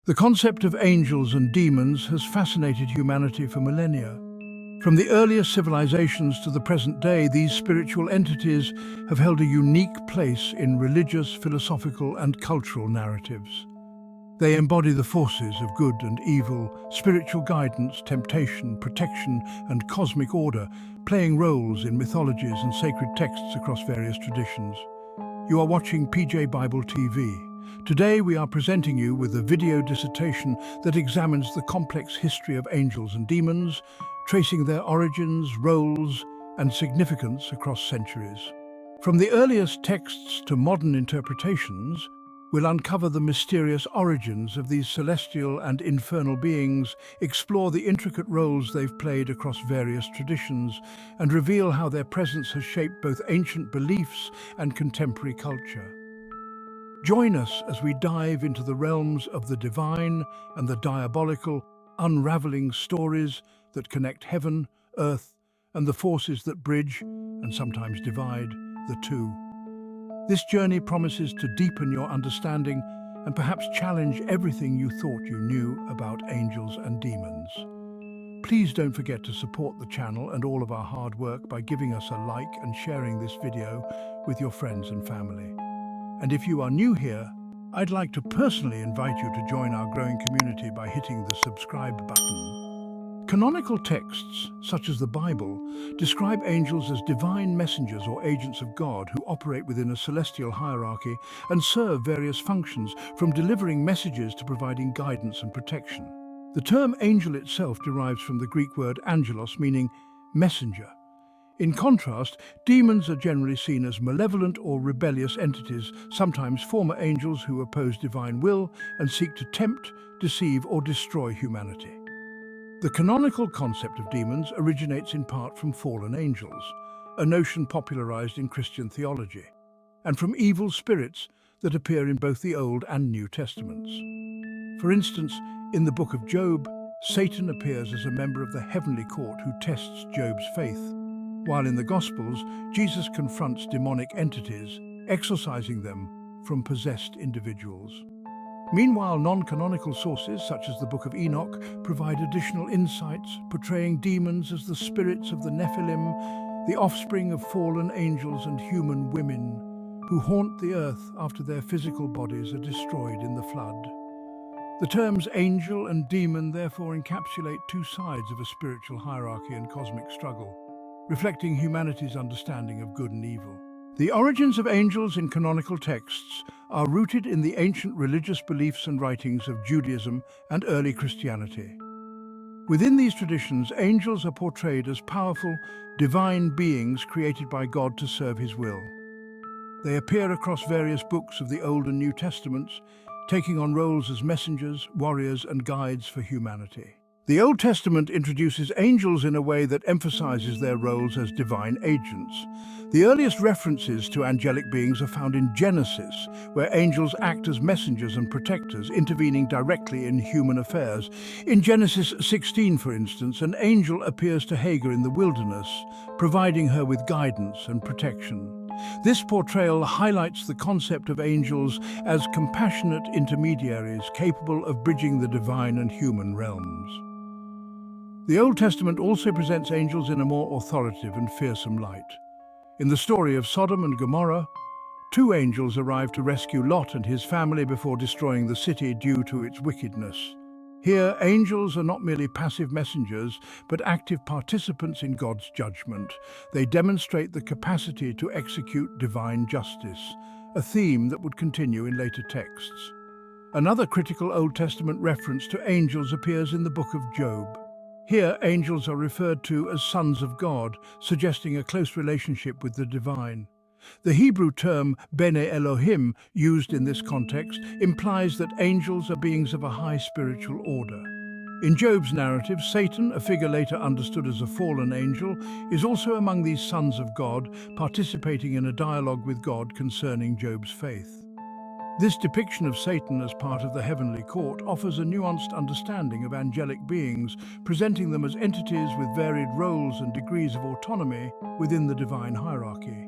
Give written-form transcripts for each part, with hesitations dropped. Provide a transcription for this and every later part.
The concept of angels and demons has fascinated humanity for millennia. From the earliest civilizations to the present day, these spiritual entities have held a unique place in religious, philosophical, and cultural narratives. They embody the forces of good and evil, spiritual guidance, temptation, protection, and cosmic order, playing roles in mythologies and sacred texts across various traditions. You are watching PJ Bible TV. Today we are presenting you with a video dissertation that examines the complex history of angels and demons, tracing their origins, roles, and significance across centuries. From the earliest texts to modern interpretations, we'll uncover the mysterious origins of these celestial and infernal beings, explore the intricate roles they've played across various traditions, and reveal how their presence has shaped both ancient beliefs and contemporary culture. Join us as we dive into the realms of the divine and the diabolical, unraveling stories that connect heaven, earth, and the forces that bridge, and sometimes divide, the two. This journey promises to deepen your understanding and perhaps challenge everything you thought you knew about angels and demons. Please don't forget to support the channel and all of our hard work by giving us a like and sharing this video with your friends and family. And if you are new here, I'd like to personally invite you to join our growing community by hitting the subscribe button. Canonical texts, such as the Bible, describe angels as divine messengers or agents of God who operate within a celestial hierarchy and serve various functions, from delivering messages to providing guidance and protection. The term angel itself derives from the Greek word angelos, meaning messenger. In contrast, demons are generally seen as malevolent or rebellious entities, sometimes former angels who oppose divine will and seek to tempt, deceive, or destroy humanity. The canonical concept of demons originates in part from fallen angels, a notion popularized in Christian theology, and from evil spirits that appear in both the Old and New Testaments. For instance, in the Book of Job, Satan appears as a member of the heavenly court who tests Job's faith, while in the Gospels, Jesus confronts demonic entities, exorcising them from possessed individuals. Meanwhile, non-canonical sources, such as the Book of Enoch, provide additional insights, portraying demons as the spirits of the Nephilim, the offspring of fallen angels and human women, who haunt the earth after their physical bodies are destroyed in the flood. The terms angel and demon therefore encapsulate two sides of a spiritual hierarchy and cosmic struggle, reflecting humanity's understanding of good and evil. The origins of angels in canonical texts are rooted in the ancient religious beliefs and writings of Judaism and early Christianity. Within these traditions, angels are portrayed as powerful, divine beings created by God to serve His will. They appear across various books of the Old and New Testaments, taking on roles as messengers, warriors, and guides for humanity. The Old Testament introduces angels in a way that emphasizes their roles as divine agents. The earliest references to angelic beings are found in Genesis, where angels act as messengers and protectors, intervening directly in human affairs. In Genesis 16, for instance, an angel appears to Hagar in the wilderness, providing her with guidance and protection. This portrayal highlights the concept of angels as compassionate intermediaries capable of bridging the divine and human realms. The Old Testament also presents angels in a more authoritative and fearsome light. In the story of Sodom and Gomorrah, two angels arrive to rescue Lot and his family before destroying the city due to its wickedness. Here, angels are not merely passive messengers, but active participants in God's judgment. They demonstrate the capacity to execute divine justice, a theme that would continue in later texts. Another critical Old Testament reference to angels appears in the Book of Job. Here, angels are referred to as sons of God, suggesting a close relationship with the divine. The Hebrew term Bene Elohim, used in this context, implies that angels are beings of a high spiritual order. In Job's narrative, Satan, a figure later understood as a fallen angel, is also among these sons of God, participating in a dialogue with God concerning Job's faith. This depiction of Satan as part of the heavenly court offers a nuanced understanding of angelic beings, presenting them as entities with varied roles and degrees of autonomy within the divine hierarchy.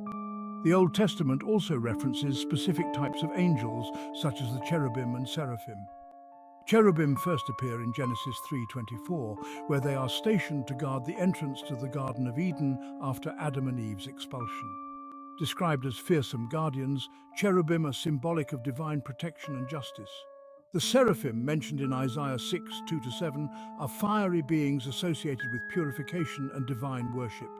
The Old Testament also references specific types of angels, such as the Cherubim and Seraphim. Cherubim first appear in Genesis 3:24, where they are stationed to guard the entrance to the Garden of Eden after Adam and Eve's expulsion. Described as fearsome guardians, cherubim are symbolic of divine protection and justice. The Seraphim, mentioned in Isaiah 6:2-7, are fiery beings associated with purification and divine worship.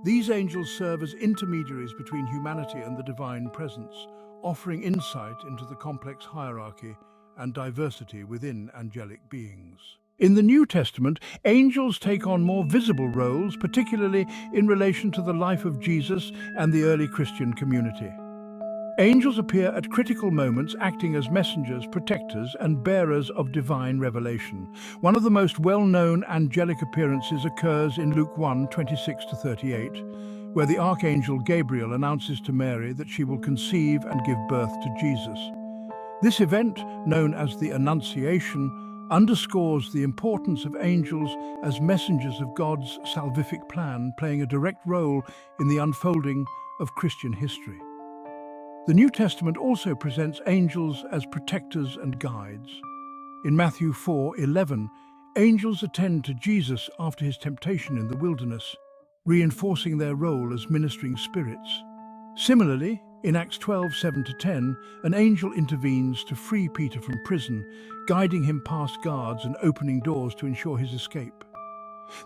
These angels serve as intermediaries between humanity and the divine presence, offering insight into the complex hierarchy and diversity within angelic beings. In the New Testament, angels take on more visible roles, particularly in relation to the life of Jesus and the early Christian community. Angels appear at critical moments, acting as messengers, protectors, and bearers of divine revelation. One of the most well-known angelic appearances occurs in Luke 1:26-38, where the Archangel Gabriel announces to Mary that she will conceive and give birth to Jesus. This event, known as the Annunciation, underscores the importance of angels as messengers of God's salvific plan, playing a direct role in the unfolding of Christian history. The New Testament also presents angels as protectors and guides. In Matthew 4:11, angels attend to Jesus after his temptation in the wilderness, reinforcing their role as ministering spirits. Similarly, in Acts 12:7-10, an angel intervenes to free Peter from prison, guiding him past guards and opening doors to ensure his escape.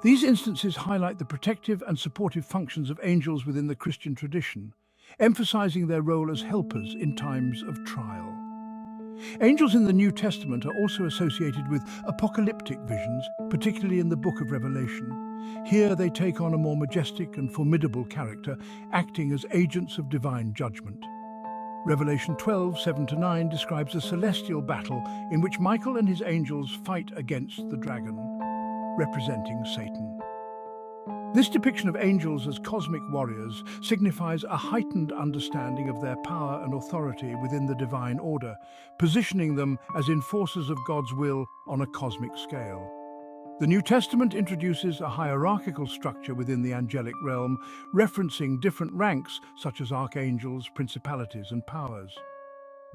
These instances highlight the protective and supportive functions of angels within the Christian tradition, emphasizing their role as helpers in times of trial. Angels in the New Testament are also associated with apocalyptic visions, particularly in the Book of Revelation. Here they take on a more majestic and formidable character, acting as agents of divine judgment. Revelation 12:7-9 describes a celestial battle in which Michael and his angels fight against the dragon, representing Satan. This depiction of angels as cosmic warriors signifies a heightened understanding of their power and authority within the divine order, positioning them as enforcers of God's will on a cosmic scale. The New Testament introduces a hierarchical structure within the angelic realm, referencing different ranks such as archangels, principalities, and powers.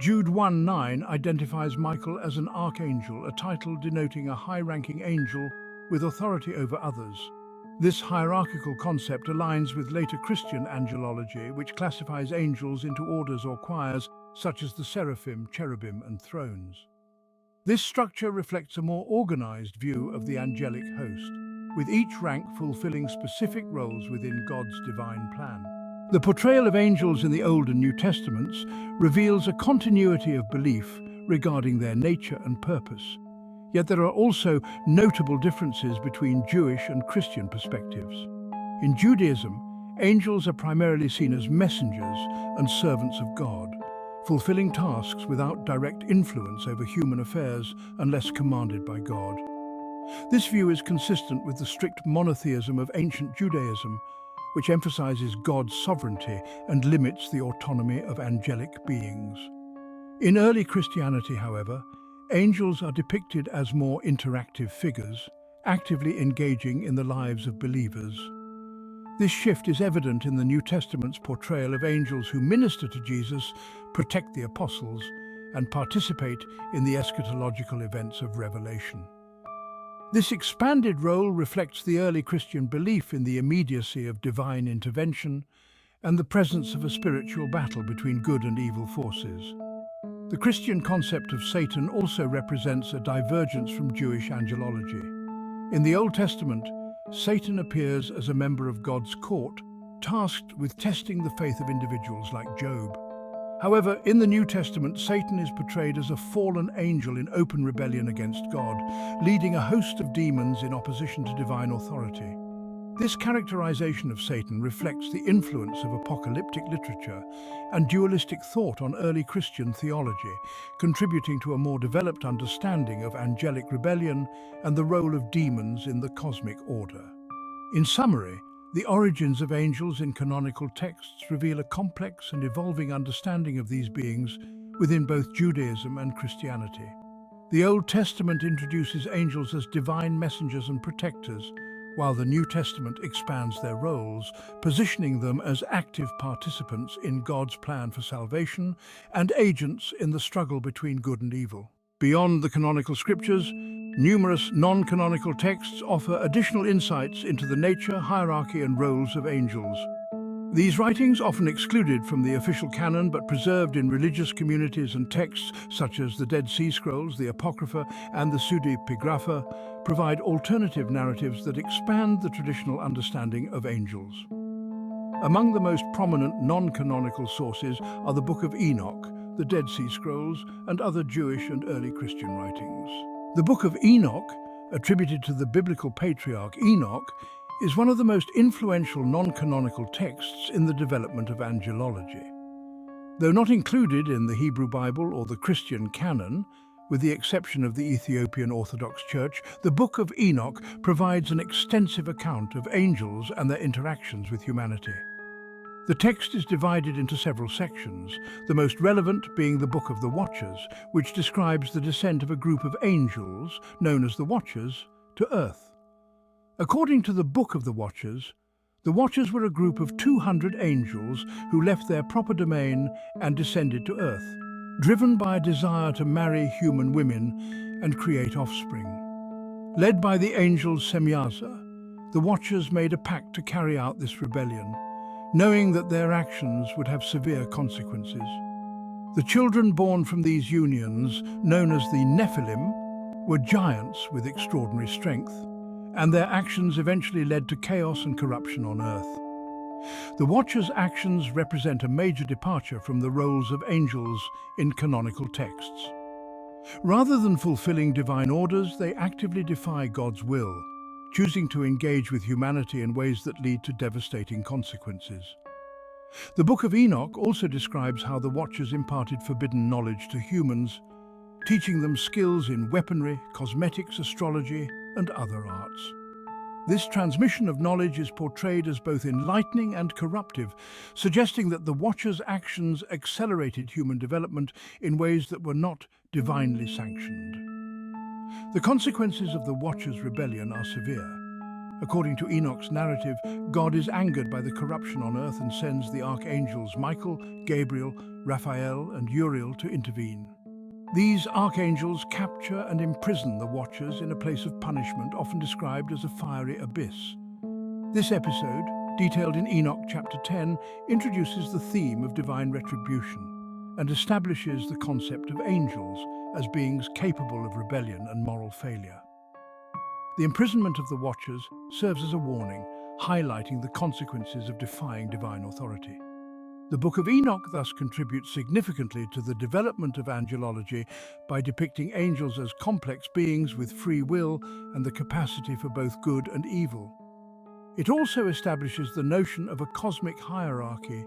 Jude 1:9 identifies Michael as an archangel, a title denoting a high-ranking angel with authority over others. This hierarchical concept aligns with later Christian angelology, which classifies angels into orders or choirs, such as the Seraphim, Cherubim, and thrones. This structure reflects a more organized view of the angelic host, with each rank fulfilling specific roles within God's divine plan. The portrayal of angels in the Old and New Testaments reveals a continuity of belief regarding their nature and purpose. Yet there are also notable differences between Jewish and Christian perspectives. In Judaism, angels are primarily seen as messengers and servants of God, fulfilling tasks without direct influence over human affairs unless commanded by God. This view is consistent with the strict monotheism of ancient Judaism, which emphasizes God's sovereignty and limits the autonomy of angelic beings. In early Christianity, however, angels are depicted as more interactive figures, actively engaging in the lives of believers. This shift is evident in the New Testament's portrayal of angels who minister to Jesus, protect the apostles, and participate in the eschatological events of Revelation. This expanded role reflects the early Christian belief in the immediacy of divine intervention and the presence of a spiritual battle between good and evil forces. The Christian concept of Satan also represents a divergence from Jewish angelology. In the Old Testament, Satan appears as a member of God's court, tasked with testing the faith of individuals like Job. However, in the New Testament, Satan is portrayed as a fallen angel in open rebellion against God, leading a host of demons in opposition to divine authority. This characterization of Satan reflects the influence of apocalyptic literature and dualistic thought on early Christian theology, contributing to a more developed understanding of angelic rebellion and the role of demons in the cosmic order. In summary, the origins of angels in canonical texts reveal a complex and evolving understanding of these beings within both Judaism and Christianity. The Old Testament introduces angels as divine messengers and protectors, while the New Testament expands their roles, positioning them as active participants in God's plan for salvation and agents in the struggle between good and evil. Beyond the canonical scriptures, numerous non-canonical texts offer additional insights into the nature, hierarchy, and roles of angels. These writings, often excluded from the official canon but preserved in religious communities and texts such as the Dead Sea Scrolls, the Apocrypha, and the Pseudepigrapha, provide alternative narratives that expand the traditional understanding of angels. Among the most prominent non-canonical sources are the Book of Enoch, the Dead Sea Scrolls, and other Jewish and early Christian writings. The Book of Enoch, attributed to the biblical patriarch Enoch, is one of the most influential non-canonical texts in the development of angelology. Though not included in the Hebrew Bible or the Christian canon, with the exception of the Ethiopian Orthodox Church, the Book of Enoch provides an extensive account of angels and their interactions with humanity. The text is divided into several sections, the most relevant being the Book of the Watchers, which describes the descent of a group of angels, known as the Watchers, to earth. According to the Book of the Watchers were a group of 200 angels who left their proper domain and descended to earth, driven by a desire to marry human women and create offspring. Led by the angel Semyaza, the Watchers made a pact to carry out this rebellion, knowing that their actions would have severe consequences. The children born from these unions, known as the Nephilim, were giants with extraordinary strength, and their actions eventually led to chaos and corruption on earth. The Watchers' actions represent a major departure from the roles of angels in canonical texts. Rather than fulfilling divine orders, they actively defy God's will, choosing to engage with humanity in ways that lead to devastating consequences. The Book of Enoch also describes how the Watchers imparted forbidden knowledge to humans, teaching them skills in weaponry, cosmetics, astrology, and other arts. This transmission of knowledge is portrayed as both enlightening and corruptive, suggesting that the Watchers' actions accelerated human development in ways that were not divinely sanctioned. The consequences of the Watchers' rebellion are severe. According to Enoch's narrative, God is angered by the corruption on earth and sends the archangels Michael, Gabriel, Raphael, and Uriel to intervene. These archangels capture and imprison the Watchers in a place of punishment often described as a fiery abyss. This episode, detailed in Enoch chapter 10, introduces the theme of divine retribution and establishes the concept of angels as beings capable of rebellion and moral failure. The imprisonment of the Watchers serves as a warning, highlighting the consequences of defying divine authority. The Book of Enoch thus contributes significantly to the development of angelology by depicting angels as complex beings with free will and the capacity for both good and evil. It also establishes the notion of a cosmic hierarchy,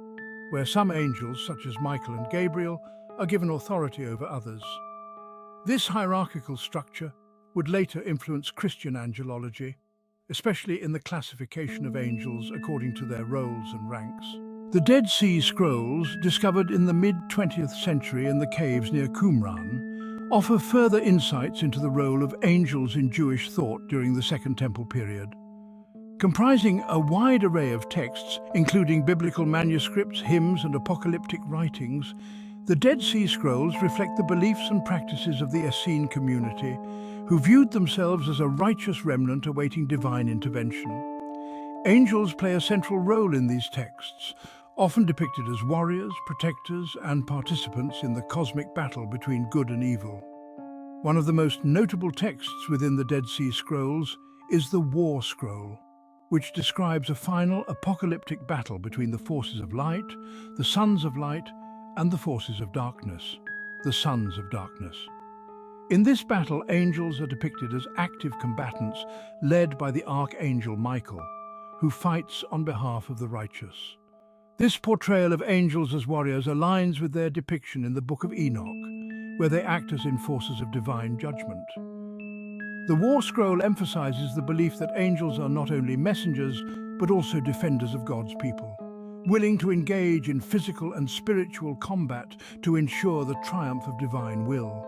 where some angels, such as Michael and Gabriel, are given authority over others. This hierarchical structure would later influence Christian angelology, especially in the classification of angels according to their roles and ranks. The Dead Sea Scrolls, discovered in the mid-20th century in the caves near Qumran, offer further insights into the role of angels in Jewish thought during the Second Temple period. Comprising a wide array of texts, including biblical manuscripts, hymns, and apocalyptic writings, the Dead Sea Scrolls reflect the beliefs and practices of the Essene community, who viewed themselves as a righteous remnant awaiting divine intervention. Angels play a central role in these texts, often depicted as warriors, protectors, and participants in the cosmic battle between good and evil. One of the most notable texts within the Dead Sea Scrolls is the War Scroll, which describes a final apocalyptic battle between the forces of light, the sons of light, and the forces of darkness, the sons of darkness. In this battle, angels are depicted as active combatants led by the Archangel Michael, who fights on behalf of the righteous. This portrayal of angels as warriors aligns with their depiction in the Book of Enoch, where they act as enforcers of divine judgment. The War Scroll emphasizes the belief that angels are not only messengers, but also defenders of God's people, willing to engage in physical and spiritual combat to ensure the triumph of divine will.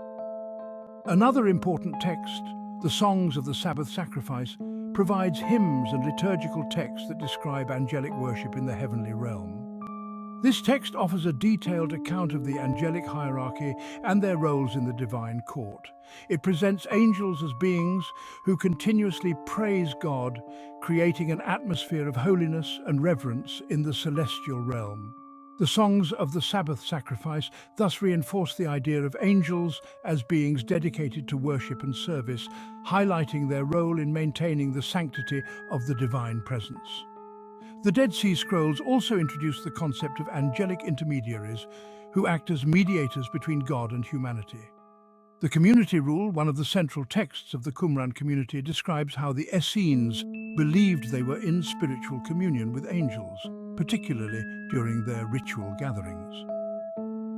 Another important text, the Songs of the Sabbath Sacrifice, provides hymns and liturgical texts that describe angelic worship in the heavenly realm. This text offers a detailed account of the angelic hierarchy and their roles in the divine court. It presents angels as beings who continuously praise God, creating an atmosphere of holiness and reverence in the celestial realm. The songs of the Sabbath sacrifice thus reinforce the idea of angels as beings dedicated to worship and service, highlighting their role in maintaining the sanctity of the divine presence. The Dead Sea Scrolls also introduce the concept of angelic intermediaries who act as mediators between God and humanity. The community rule, one of the central texts of the Qumran community, describes how the Essenes believed they were in spiritual communion with angels, particularly during their ritual gatherings.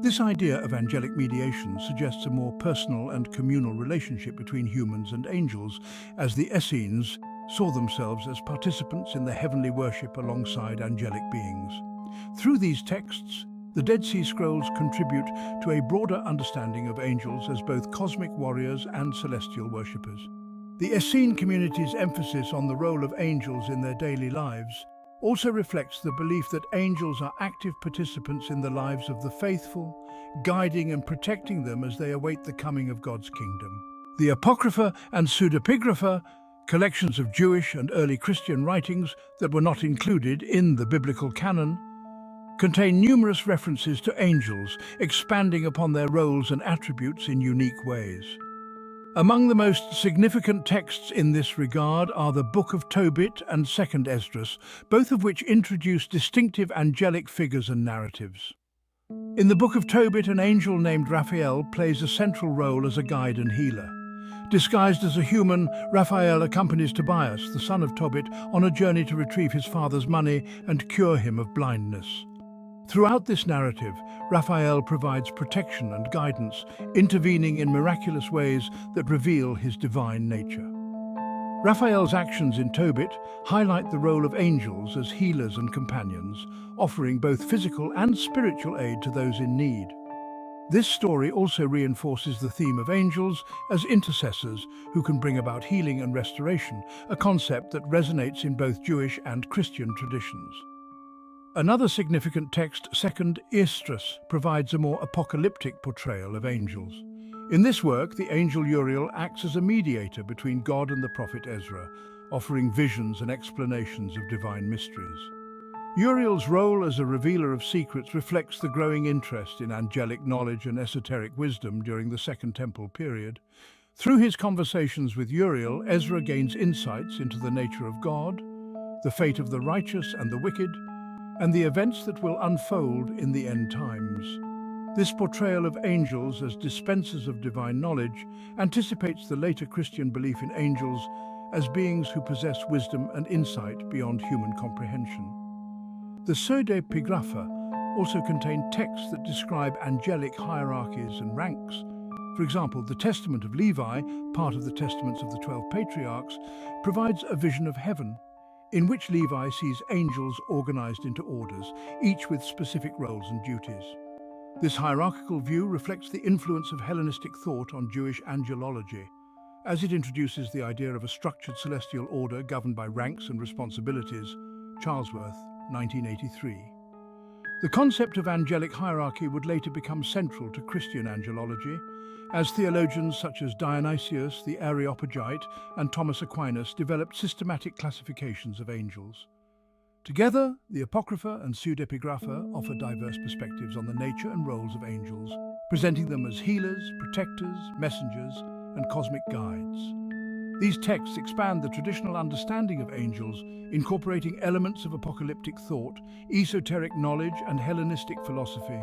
This idea of angelic mediation suggests a more personal and communal relationship between humans and angels, as the Essenes saw themselves as participants in the heavenly worship alongside angelic beings. Through these texts, the Dead Sea Scrolls contribute to a broader understanding of angels as both cosmic warriors and celestial worshippers. The Essene community's emphasis on the role of angels in their daily lives also reflects the belief that angels are active participants in the lives of the faithful, guiding and protecting them as they await the coming of God's kingdom. The Apocrypha and Pseudepigrapha, collections of Jewish and early Christian writings that were not included in the biblical canon, contain numerous references to angels, expanding upon their roles and attributes in unique ways. Among the most significant texts in this regard are the Book of Tobit and 2nd Esdras, both of which introduce distinctive angelic figures and narratives. In the Book of Tobit, an angel named Raphael plays a central role as a guide and healer. Disguised as a human, Raphael accompanies Tobias, the son of Tobit, on a journey to retrieve his father's money and cure him of blindness. Throughout this narrative, Raphael provides protection and guidance, intervening in miraculous ways that reveal his divine nature. Raphael's actions in Tobit highlight the role of angels as healers and companions, offering both physical and spiritual aid to those in need. This story also reinforces the theme of angels as intercessors who can bring about healing and restoration, a concept that resonates in both Jewish and Christian traditions. Another significant text, 2nd Esdras, provides a more apocalyptic portrayal of angels. In this work, the angel Uriel acts as a mediator between God and the prophet Ezra, offering visions and explanations of divine mysteries. Uriel's role as a revealer of secrets reflects the growing interest in angelic knowledge and esoteric wisdom during the Second Temple period. Through his conversations with Uriel, Ezra gains insights into the nature of God, the fate of the righteous and the wicked, and the events that will unfold in the end times. This portrayal of angels as dispensers of divine knowledge anticipates the later Christian belief in angels as beings who possess wisdom and insight beyond human comprehension. The Pseudepigrapha also contain texts that describe angelic hierarchies and ranks. For example, the Testament of Levi, part of the Testaments of the 12 Patriarchs, provides a vision of heaven, in which Levi sees angels organized into orders, each with specific roles and duties. This hierarchical view reflects the influence of Hellenistic thought on Jewish angelology, as it introduces the idea of a structured celestial order governed by ranks and responsibilities. Charlesworth, 1983. The concept of angelic hierarchy would later become central to Christian angelology, as theologians such as Dionysius the Areopagite and Thomas Aquinas developed systematic classifications of angels. Together, the Apocrypha and Pseudepigrapha offer diverse perspectives on the nature and roles of angels, presenting them as healers, protectors, messengers, and cosmic guides. These texts expand the traditional understanding of angels, incorporating elements of apocalyptic thought, esoteric knowledge, and Hellenistic philosophy,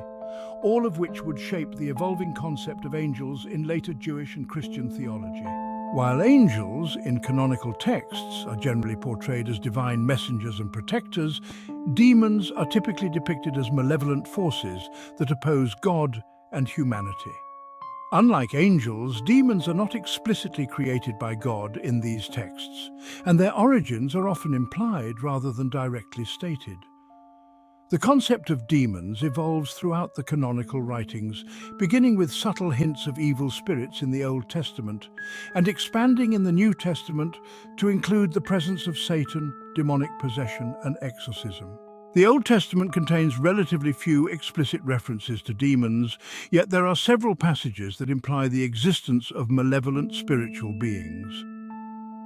all of which would shape the evolving concept of angels in later Jewish and Christian theology. While angels in canonical texts are generally portrayed as divine messengers and protectors, demons are typically depicted as malevolent forces that oppose God and humanity. Unlike angels, demons are not explicitly created by God in these texts, and their origins are often implied rather than directly stated. The concept of demons evolves throughout the canonical writings, beginning with subtle hints of evil spirits in the Old Testament and expanding in the New Testament to include the presence of Satan, demonic possession, and exorcism. The Old Testament contains relatively few explicit references to demons, yet there are several passages that imply the existence of malevolent spiritual beings.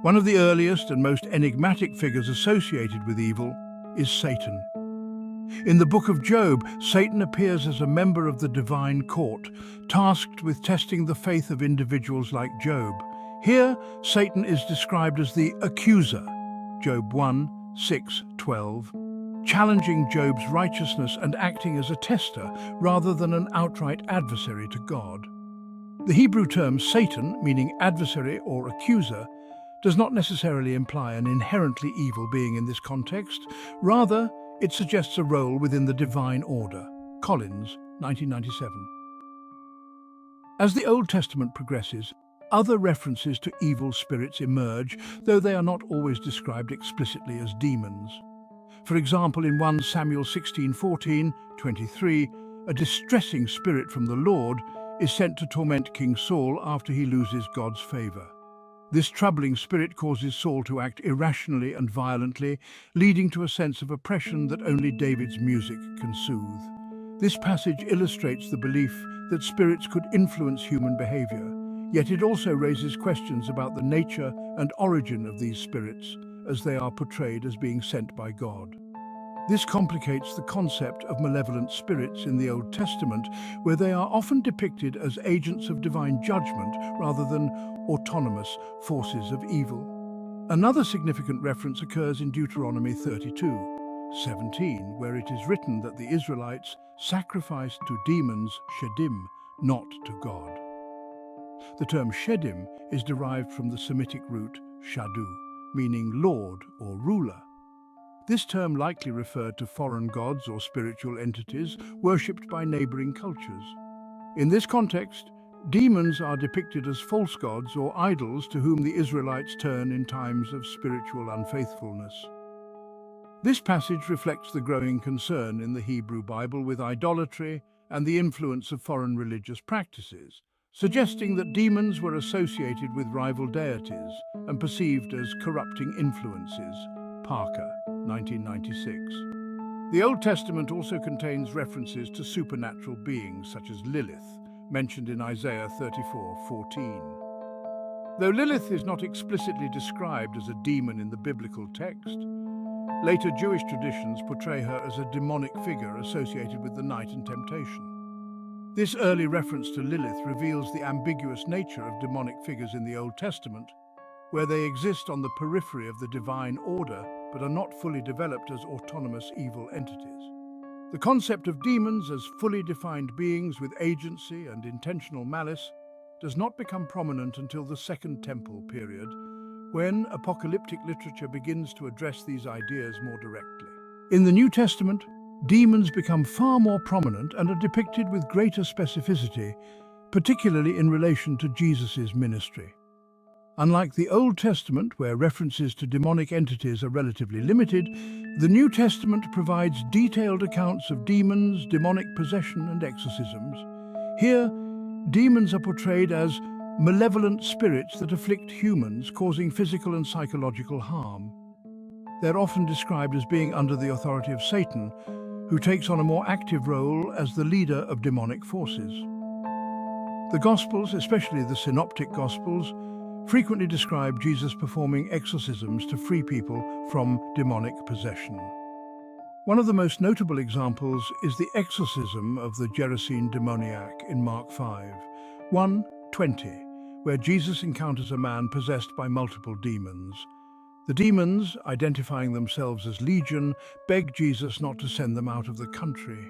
One of the earliest and most enigmatic figures associated with evil is Satan. In the Book of Job, Satan appears as a member of the divine court, tasked with testing the faith of individuals like Job. Here, Satan is described as the accuser, Job 1, 6, 12, challenging Job's righteousness and acting as a tester rather than an outright adversary to God. The Hebrew term Satan, meaning adversary or accuser, does not necessarily imply an inherently evil being in this context. Rather, it suggests a role within the divine order. Collins, 1997. As the Old Testament progresses, other references to evil spirits emerge, though they are not always described explicitly as demons. For example, in 1 Samuel 16:14, 23, a distressing spirit from the Lord is sent to torment King Saul after he loses God's favor. This troubling spirit causes Saul to act irrationally and violently, leading to a sense of oppression that only David's music can soothe. This passage illustrates the belief that spirits could influence human behavior, yet it also raises questions about the nature and origin of these spirits, as they are portrayed as being sent by God. This complicates the concept of malevolent spirits in the Old Testament, where they are often depicted as agents of divine judgment rather than autonomous forces of evil. Another significant reference occurs in Deuteronomy 32:17, where it is written that the Israelites sacrificed to demons Shedim, not to God. The term Shedim is derived from the Semitic root shadu, meaning lord or ruler. This term likely referred to foreign gods or spiritual entities worshipped by neighboring cultures. In this context, demons are depicted as false gods or idols to whom the Israelites turn in times of spiritual unfaithfulness. This passage reflects the growing concern in the Hebrew Bible with idolatry and the influence of foreign religious practices, suggesting that demons were associated with rival deities and perceived as corrupting influences. Parker, 1996. The Old Testament also contains references to supernatural beings such as Lilith, mentioned in Isaiah 34:14. Though Lilith is not explicitly described as a demon in the biblical text, later Jewish traditions portray her as a demonic figure associated with the night and temptation. This early reference to Lilith reveals the ambiguous nature of demonic figures in the Old Testament, where they exist on the periphery of the divine order but are not fully developed as autonomous evil entities. The concept of demons as fully defined beings with agency and intentional malice does not become prominent until the Second Temple period, when apocalyptic literature begins to address these ideas more directly. In the New Testament, demons become far more prominent and are depicted with greater specificity, particularly in relation to Jesus' ministry. Unlike the Old Testament, where references to demonic entities are relatively limited, the New Testament provides detailed accounts of demons, demonic possession, and exorcisms. Here, demons are portrayed as malevolent spirits that afflict humans, causing physical and psychological harm. They're often described as being under the authority of Satan, who takes on a more active role as the leader of demonic forces. The Gospels, especially the Synoptic Gospels, frequently describe Jesus performing exorcisms to free people from demonic possession. One of the most notable examples is the exorcism of the Gerasene demoniac in Mark 5:1-20, where Jesus encounters a man possessed by multiple demons. The demons, identifying themselves as Legion, beg Jesus not to send them out of the country.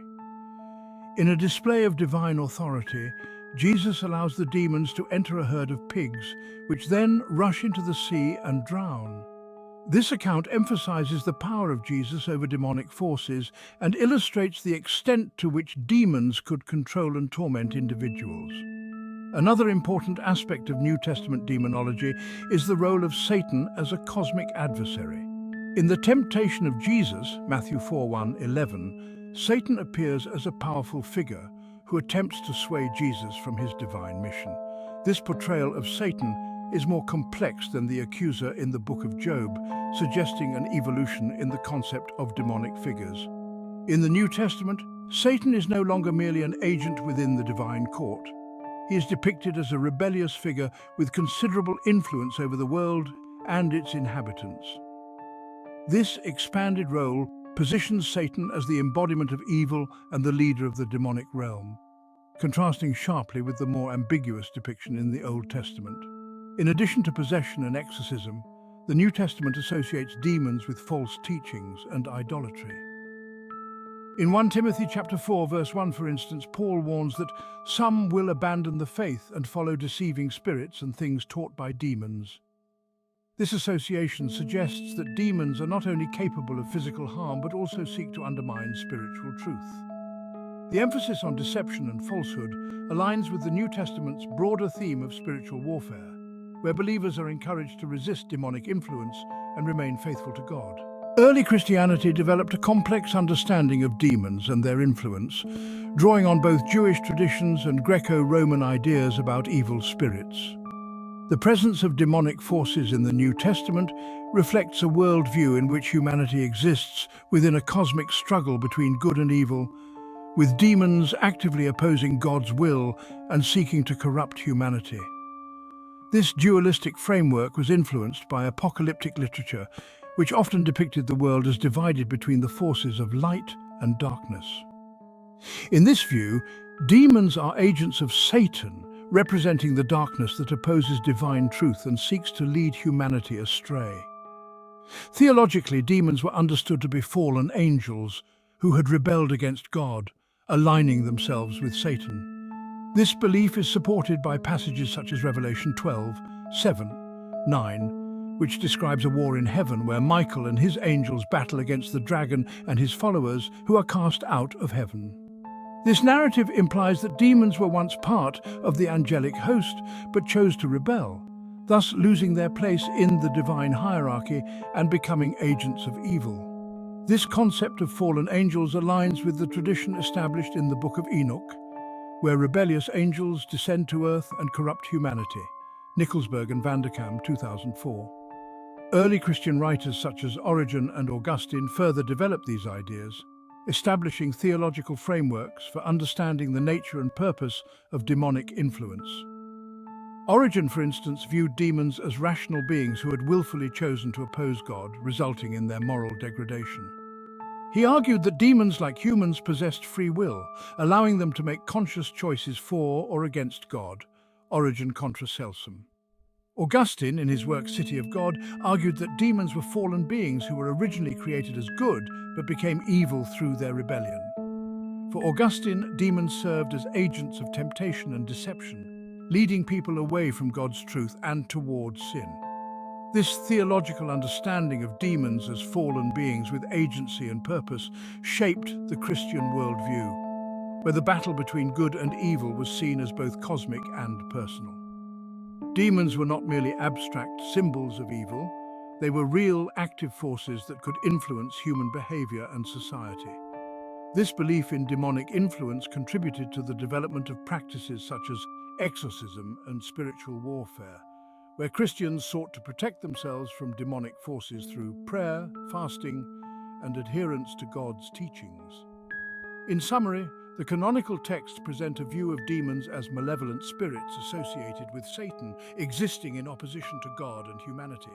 In a display of divine authority, Jesus allows the demons to enter a herd of pigs, which then rush into the sea and drown. This account emphasizes the power of Jesus over demonic forces and illustrates the extent to which demons could control and torment individuals. Another important aspect of New Testament demonology is the role of Satan as a cosmic adversary. In the temptation of Jesus, Matthew 4:1-11, Satan appears as a powerful figure who attempts to sway Jesus from his divine mission. This portrayal of Satan is more complex than the accuser in the Book of Job, suggesting an evolution in the concept of demonic figures. In the New Testament, Satan is no longer merely an agent within the divine court. He is depicted as a rebellious figure with considerable influence over the world and its inhabitants. This expanded role positions Satan as the embodiment of evil and the leader of the demonic realm, contrasting sharply with the more ambiguous depiction in the Old Testament. In addition to possession and exorcism, the New Testament associates demons with false teachings and idolatry. In 1 Timothy chapter 4, verse 1, for instance, Paul warns that some will abandon the faith and follow deceiving spirits and things taught by demons. This association suggests that demons are not only capable of physical harm but also seek to undermine spiritual truth. The emphasis on deception and falsehood aligns with the New Testament's broader theme of spiritual warfare, where believers are encouraged to resist demonic influence and remain faithful to God. Early Christianity developed a complex understanding of demons and their influence, drawing on both Jewish traditions and Greco-Roman ideas about evil spirits. The presence of demonic forces in the New Testament reflects a worldview in which humanity exists within a cosmic struggle between good and evil, with demons actively opposing God's will and seeking to corrupt humanity. This dualistic framework was influenced by apocalyptic literature, which often depicted the world as divided between the forces of light and darkness. In this view, demons are agents of Satan, representing the darkness that opposes divine truth and seeks to lead humanity astray. Theologically, demons were understood to be fallen angels who had rebelled against God, aligning themselves with Satan. This belief is supported by passages such as Revelation 12, 7, 9, which describes a war in heaven where Michael and his angels battle against the dragon and his followers who are cast out of heaven. This narrative implies that demons were once part of the angelic host but chose to rebel, thus losing their place in the divine hierarchy and becoming agents of evil. This concept of fallen angels aligns with the tradition established in the Book of Enoch, where rebellious angels descend to earth and corrupt humanity. Nicholsburg and Vanderkam, 2004. Early Christian writers such as Origen and Augustine further developed these ideas, establishing theological frameworks for understanding the nature and purpose of demonic influence. Origen, for instance, viewed demons as rational beings who had willfully chosen to oppose God, resulting in their moral degradation. He argued that demons, like humans, possessed free will, allowing them to make conscious choices for or against God. Origen contra Celsum. Augustine, in his work City of God, argued that demons were fallen beings who were originally created as good but became evil through their rebellion. For Augustine, demons served as agents of temptation and deception, leading people away from God's truth and towards sin. This theological understanding of demons as fallen beings with agency and purpose shaped the Christian worldview, where the battle between good and evil was seen as both cosmic and personal. Demons were not merely abstract symbols of evil, they were real, active forces that could influence human behavior and society. This belief in demonic influence contributed to the development of practices such as exorcism and spiritual warfare, where Christians sought to protect themselves from demonic forces through prayer, fasting, and adherence to God's teachings. In summary, the canonical texts present a view of demons as malevolent spirits associated with Satan, existing in opposition to God and humanity.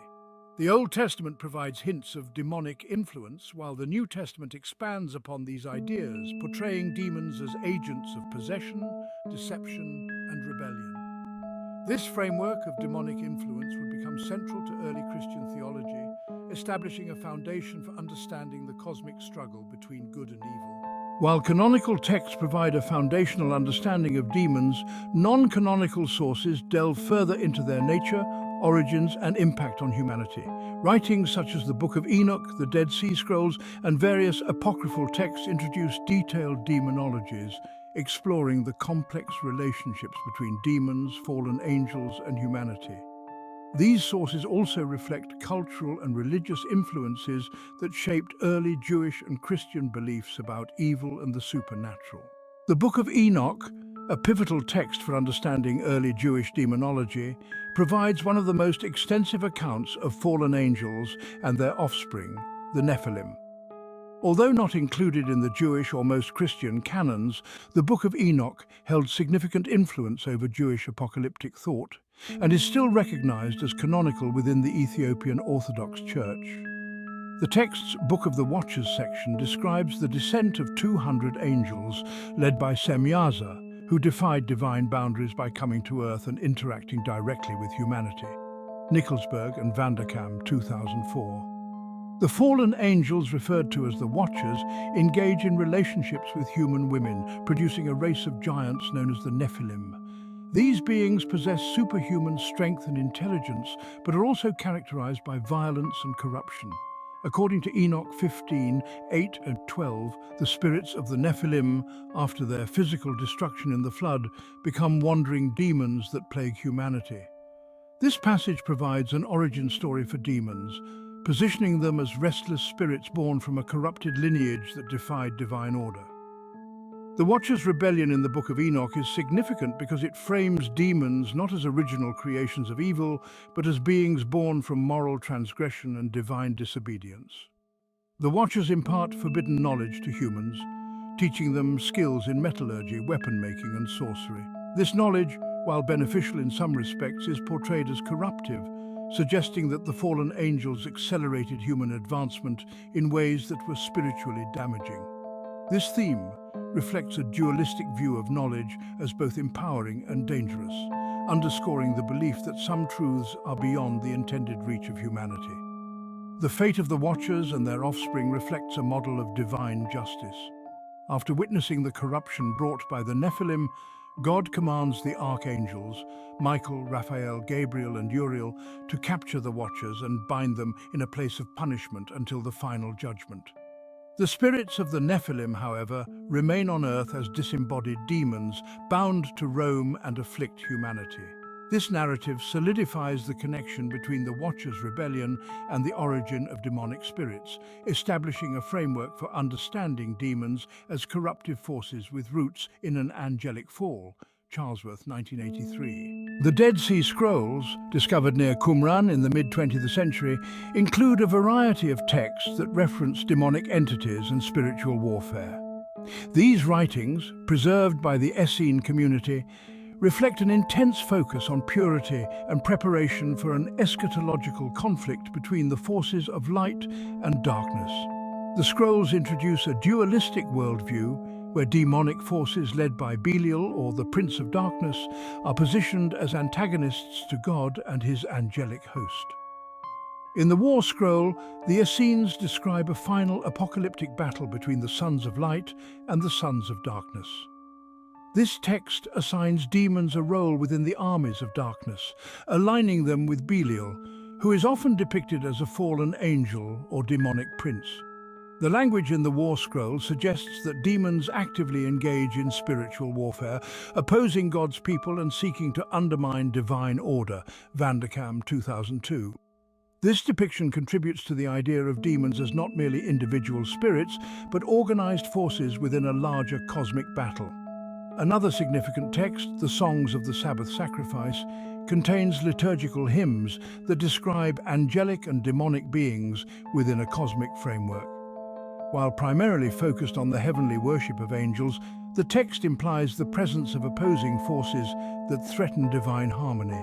The Old Testament provides hints of demonic influence, while the New Testament expands upon these ideas, portraying demons as agents of possession, deception, and rebellion. This framework of demonic influence would become central to early Christian theology, establishing a foundation for understanding the cosmic struggle between good and evil. While canonical texts provide a foundational understanding of demons, non-canonical sources delve further into their nature, origins, and impact on humanity. Writings such as the Book of Enoch, the Dead Sea Scrolls, and various apocryphal texts introduce detailed demonologies, exploring the complex relationships between demons, fallen angels, and humanity. These sources also reflect cultural and religious influences that shaped early Jewish and Christian beliefs about evil and the supernatural. The Book of Enoch, a pivotal text for understanding early Jewish demonology, provides one of the most extensive accounts of fallen angels and their offspring, the Nephilim. Although not included in the Jewish or most Christian canons, the Book of Enoch held significant influence over Jewish apocalyptic thought and is still recognized as canonical within the Ethiopian Orthodox Church. The text's Book of the Watchers section describes the descent of 200 angels led by Semyaza, who defied divine boundaries by coming to Earth and interacting directly with humanity. Nicolsburg and Vanderkam, 2004. The fallen angels, referred to as the Watchers, engage in relationships with human women, producing a race of giants known as the Nephilim. These beings possess superhuman strength and intelligence, but are also characterized by violence and corruption. According to Enoch 15:8 and 12, the spirits of the Nephilim, after their physical destruction in the flood, become wandering demons that plague humanity. This passage provides an origin story for demons, positioning them as restless spirits born from a corrupted lineage that defied divine order. The Watchers' rebellion in the Book of Enoch is significant because it frames demons not as original creations of evil, but as beings born from moral transgression and divine disobedience. The Watchers impart forbidden knowledge to humans, teaching them skills in metallurgy, weapon-making, and sorcery. This knowledge, while beneficial in some respects, is portrayed as corruptive, suggesting that the fallen angels accelerated human advancement in ways that were spiritually damaging. This theme reflects a dualistic view of knowledge as both empowering and dangerous, underscoring the belief that some truths are beyond the intended reach of humanity. The fate of the Watchers and their offspring reflects a model of divine justice. After witnessing the corruption brought by the Nephilim, God commands the Archangels, Michael, Raphael, Gabriel, and Uriel, to capture the Watchers and bind them in a place of punishment until the final judgment. The spirits of the Nephilim, however, remain on earth as disembodied demons, bound to roam and afflict humanity. This narrative solidifies the connection between the Watchers' rebellion and the origin of demonic spirits, establishing a framework for understanding demons as corruptive forces with roots in an angelic fall. Charlesworth, 1983. The Dead Sea Scrolls, discovered near Qumran in the mid-20th century, include a variety of texts that reference demonic entities and spiritual warfare. These writings, preserved by the Essene community, reflect an intense focus on purity and preparation for an eschatological conflict between the forces of light and darkness. The scrolls introduce a dualistic worldview where demonic forces led by Belial, or the Prince of Darkness, are positioned as antagonists to God and his angelic host. In the War Scroll, the Essenes describe a final apocalyptic battle between the Sons of Light and the Sons of Darkness. This text assigns demons a role within the armies of darkness, aligning them with Belial, who is often depicted as a fallen angel or demonic prince. The language in the War Scroll suggests that demons actively engage in spiritual warfare, opposing God's people and seeking to undermine divine order. Vanderkam, 2002. This depiction contributes to the idea of demons as not merely individual spirits, but organized forces within a larger cosmic battle. Another significant text, the Songs of the Sabbath Sacrifice, contains liturgical hymns that describe angelic and demonic beings within a cosmic framework. While primarily focused on the heavenly worship of angels, the text implies the presence of opposing forces that threaten divine harmony.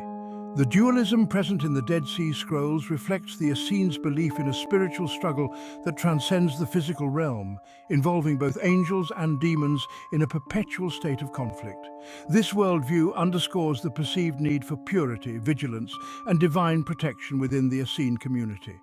The dualism present in the Dead Sea Scrolls reflects the Essenes' belief in a spiritual struggle that transcends the physical realm, involving both angels and demons in a perpetual state of conflict. This worldview underscores the perceived need for purity, vigilance, and divine protection within the Essene community.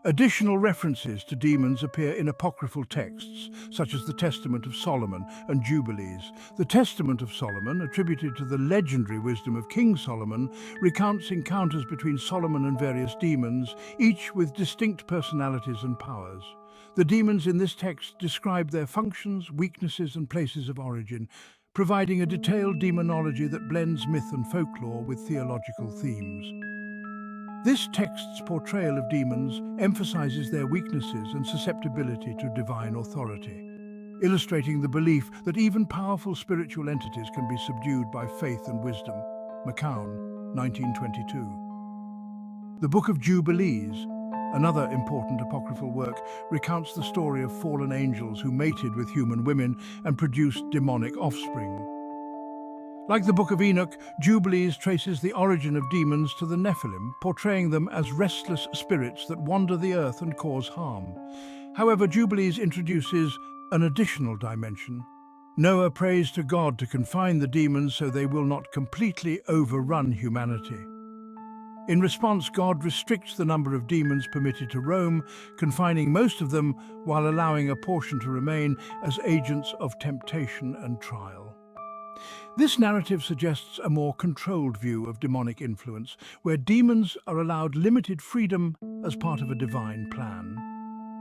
Additional references to demons appear in apocryphal texts, such as the Testament of Solomon and Jubilees. The Testament of Solomon, attributed to the legendary wisdom of King Solomon, recounts encounters between Solomon and various demons, each with distinct personalities and powers. The demons in this text describe their functions, weaknesses, and places of origin, providing a detailed demonology that blends myth and folklore with theological themes. This text's portrayal of demons emphasizes their weaknesses and susceptibility to divine authority, illustrating the belief that even powerful spiritual entities can be subdued by faith and wisdom. McCown, 1922. The Book of Jubilees, another important apocryphal work, recounts the story of fallen angels who mated with human women and produced demonic offspring. Like the Book of Enoch, Jubilees traces the origin of demons to the Nephilim, portraying them as restless spirits that wander the earth and cause harm. However, Jubilees introduces an additional dimension. Noah prays to God to confine the demons so they will not completely overrun humanity. In response, God restricts the number of demons permitted to roam, confining most of them while allowing a portion to remain as agents of temptation and trial. This narrative suggests a more controlled view of demonic influence, where demons are allowed limited freedom as part of a divine plan.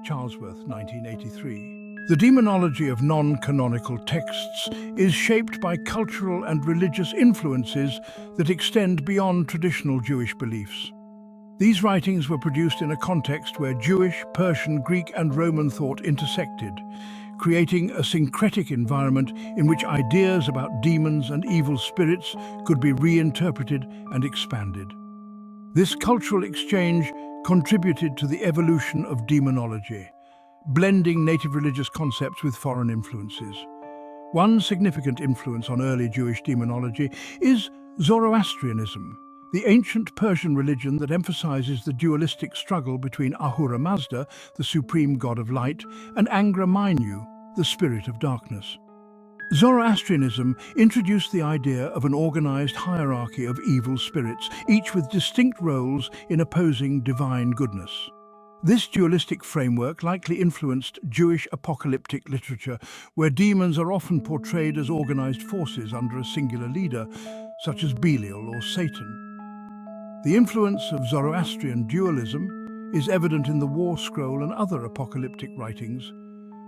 Charlesworth, 1983. The demonology of non-canonical texts is shaped by cultural and religious influences that extend beyond traditional Jewish beliefs. These writings were produced in a context where Jewish, Persian, Greek, and Roman thought intersected, creating a syncretic environment in which ideas about demons and evil spirits could be reinterpreted and expanded. This cultural exchange contributed to the evolution of demonology, blending native religious concepts with foreign influences. One significant influence on early Jewish demonology is Zoroastrianism, the ancient Persian religion that emphasizes the dualistic struggle between Ahura Mazda, the supreme god of light, and Angra Mainyu, the spirit of darkness. Zoroastrianism introduced the idea of an organized hierarchy of evil spirits, each with distinct roles in opposing divine goodness. This dualistic framework likely influenced Jewish apocalyptic literature, where demons are often portrayed as organized forces under a singular leader, such as Belial or Satan. The influence of Zoroastrian dualism is evident in the War Scroll and other apocalyptic writings,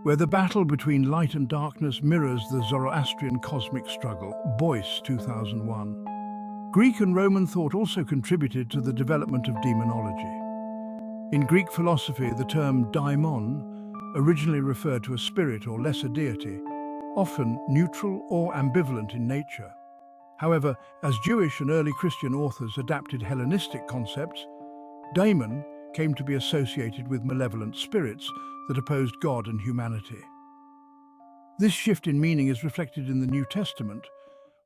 where the battle between light and darkness mirrors the Zoroastrian cosmic struggle. Boyce, 2001. Greek and Roman thought also contributed to the development of demonology. In Greek philosophy, the term daimon originally referred to a spirit or lesser deity, often neutral or ambivalent in nature. However, as Jewish and early Christian authors adapted Hellenistic concepts, daemon came to be associated with malevolent spirits that opposed God and humanity. This shift in meaning is reflected in the New Testament,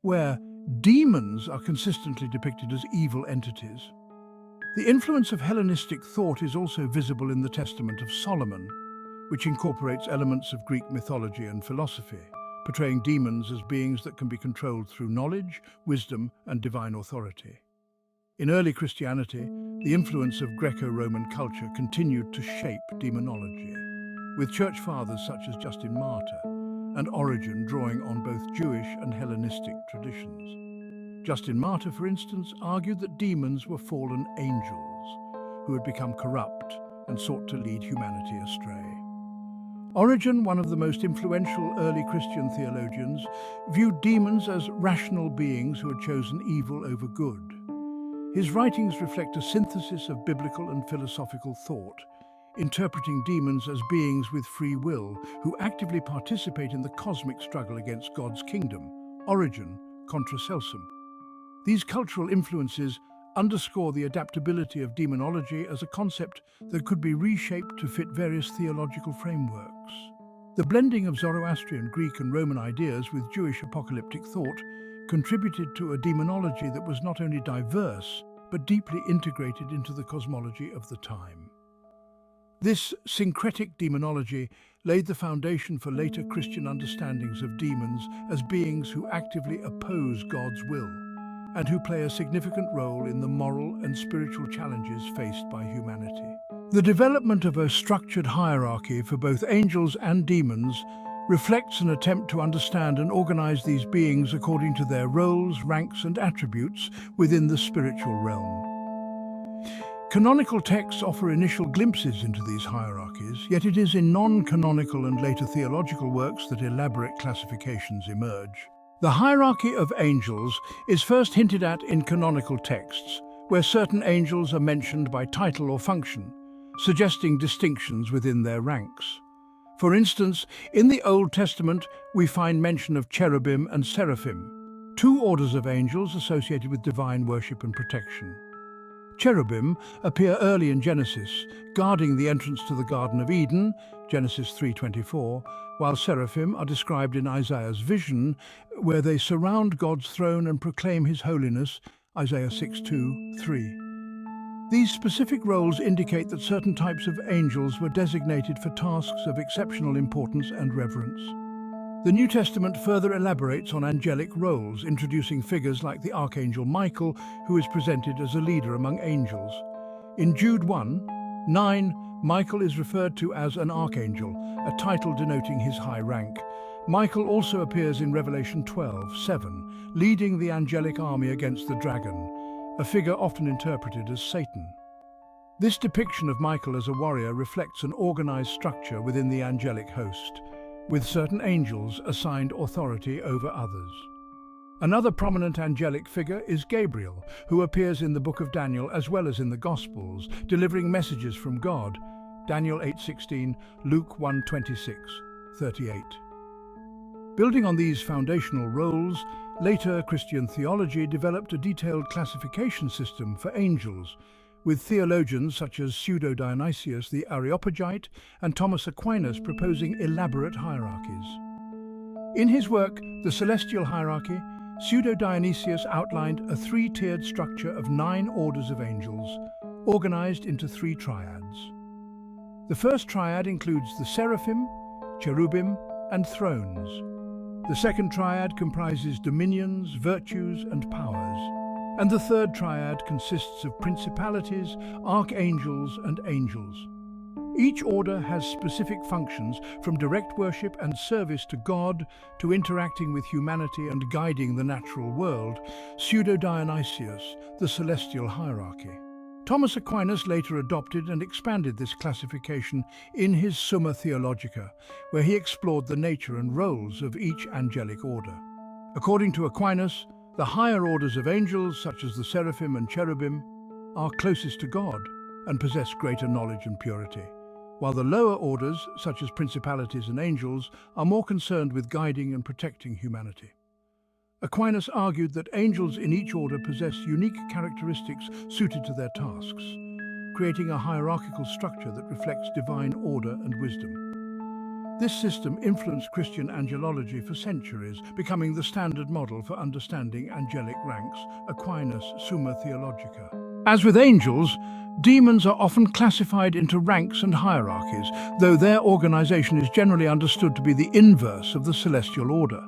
where demons are consistently depicted as evil entities. The influence of Hellenistic thought is also visible in the Testament of Solomon, which incorporates elements of Greek mythology and philosophy, portraying demons as beings that can be controlled through knowledge, wisdom, and divine authority. In early Christianity, the influence of Greco-Roman culture continued to shape demonology, with church fathers such as Justin Martyr and Origen drawing on both Jewish and Hellenistic traditions. Justin Martyr, for instance, argued that demons were fallen angels who had become corrupt and sought to lead humanity astray. Origen, one of the most influential early Christian theologians, viewed demons as rational beings who had chosen evil over good. His writings reflect a synthesis of biblical and philosophical thought, interpreting demons as beings with free will who actively participate in the cosmic struggle against God's kingdom. Origen, Contra Celsum. These cultural influences underscore the adaptability of demonology as a concept that could be reshaped to fit various theological frameworks. The blending of Zoroastrian, Greek, and Roman ideas with Jewish apocalyptic thought contributed to a demonology that was not only diverse, but deeply integrated into the cosmology of the time. This syncretic demonology laid the foundation for later Christian understandings of demons as beings who actively oppose God's will, and who play a significant role in the moral and spiritual challenges faced by humanity. The development of a structured hierarchy for both angels and demons reflects an attempt to understand and organize these beings according to their roles, ranks, and attributes within the spiritual realm. Canonical texts offer initial glimpses into these hierarchies, yet it is in non-canonical and later theological works that elaborate classifications emerge. The hierarchy of angels is first hinted at in canonical texts, where certain angels are mentioned by title or function, suggesting distinctions within their ranks. For instance, in the Old Testament, we find mention of Cherubim and Seraphim, two orders of angels associated with divine worship and protection. Cherubim appear early in Genesis, guarding the entrance to the Garden of Eden, Genesis 3:24, while Seraphim are described in Isaiah's vision, where they surround God's throne and proclaim his holiness, Isaiah 6:2-3. These specific roles indicate that certain types of angels were designated for tasks of exceptional importance and reverence. The New Testament further elaborates on angelic roles, introducing figures like the Archangel Michael, who is presented as a leader among angels. In Jude 1:9, Michael is referred to as an archangel, a title denoting his high rank. Michael also appears in Revelation 12:7, leading the angelic army against the dragon, a figure often interpreted as Satan. This depiction of Michael as a warrior reflects an organized structure within the angelic host, with certain angels assigned authority over others. Another prominent angelic figure is Gabriel, who appears in the Book of Daniel as well as in the Gospels, delivering messages from God, Daniel 8:16, Luke 1:26-38. Building on these foundational roles, later Christian theology developed a detailed classification system for angels, with theologians such as Pseudo-Dionysius the Areopagite and Thomas Aquinas proposing elaborate hierarchies. In his work, The Celestial Hierarchy, Pseudo-Dionysius outlined a three-tiered structure of 9 orders of angels, organized into 3 triads. The first triad includes the Seraphim, Cherubim, and thrones. The second triad comprises dominions, virtues, and powers. And the third triad consists of principalities, archangels, and angels. Each order has specific functions, from direct worship and service to God to interacting with humanity and guiding the natural world. Pseudo-Dionysius, the Celestial Hierarchy. Thomas Aquinas later adopted and expanded this classification in his Summa Theologica, where he explored the nature and roles of each angelic order. According to Aquinas, the higher orders of angels, such as the Seraphim and Cherubim, are closest to God and possess greater knowledge and purity, while the lower orders, such as principalities and angels, are more concerned with guiding and protecting humanity. Aquinas argued that angels in each order possess unique characteristics suited to their tasks, creating a hierarchical structure that reflects divine order and wisdom. This system influenced Christian angelology for centuries, becoming the standard model for understanding angelic ranks, Aquinas' Summa Theologica. As with angels, demons are often classified into ranks and hierarchies, though their organization is generally understood to be the inverse of the celestial order.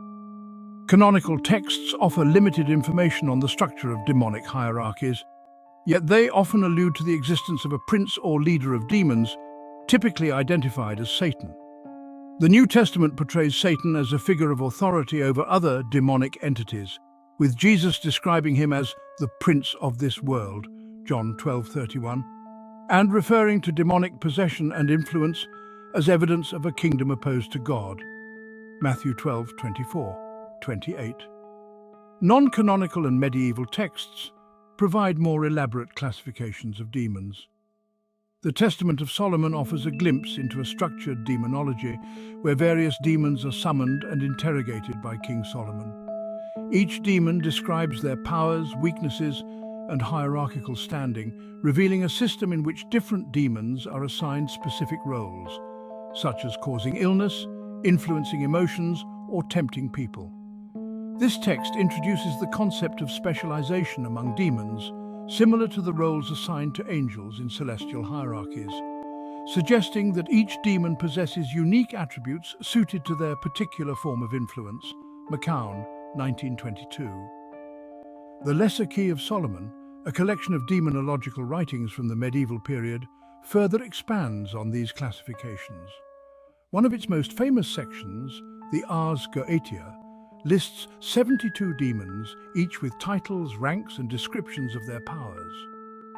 Canonical texts offer limited information on the structure of demonic hierarchies, yet they often allude to the existence of a prince or leader of demons, typically identified as Satan. The New Testament portrays Satan as a figure of authority over other demonic entities, with Jesus describing him as the prince of this world, John 12:31, and referring to demonic possession and influence as evidence of a kingdom opposed to God, Matthew 12:24-28. Non-canonical and medieval texts provide more elaborate classifications of demons. The Testament of Solomon offers a glimpse into a structured demonology, where various demons are summoned and interrogated by King Solomon. Each demon describes their powers, weaknesses, and hierarchical standing, revealing a system in which different demons are assigned specific roles, such as causing illness, influencing emotions, or tempting people. This text introduces the concept of specialization among demons, similar to the roles assigned to angels in celestial hierarchies, suggesting that each demon possesses unique attributes suited to their particular form of influence. McCown, 1922. The Lesser Key of Solomon, a collection of demonological writings from the medieval period, further expands on these classifications. One of its most famous sections, the Ars Goetia, lists 72 demons, each with titles, ranks, and descriptions of their powers.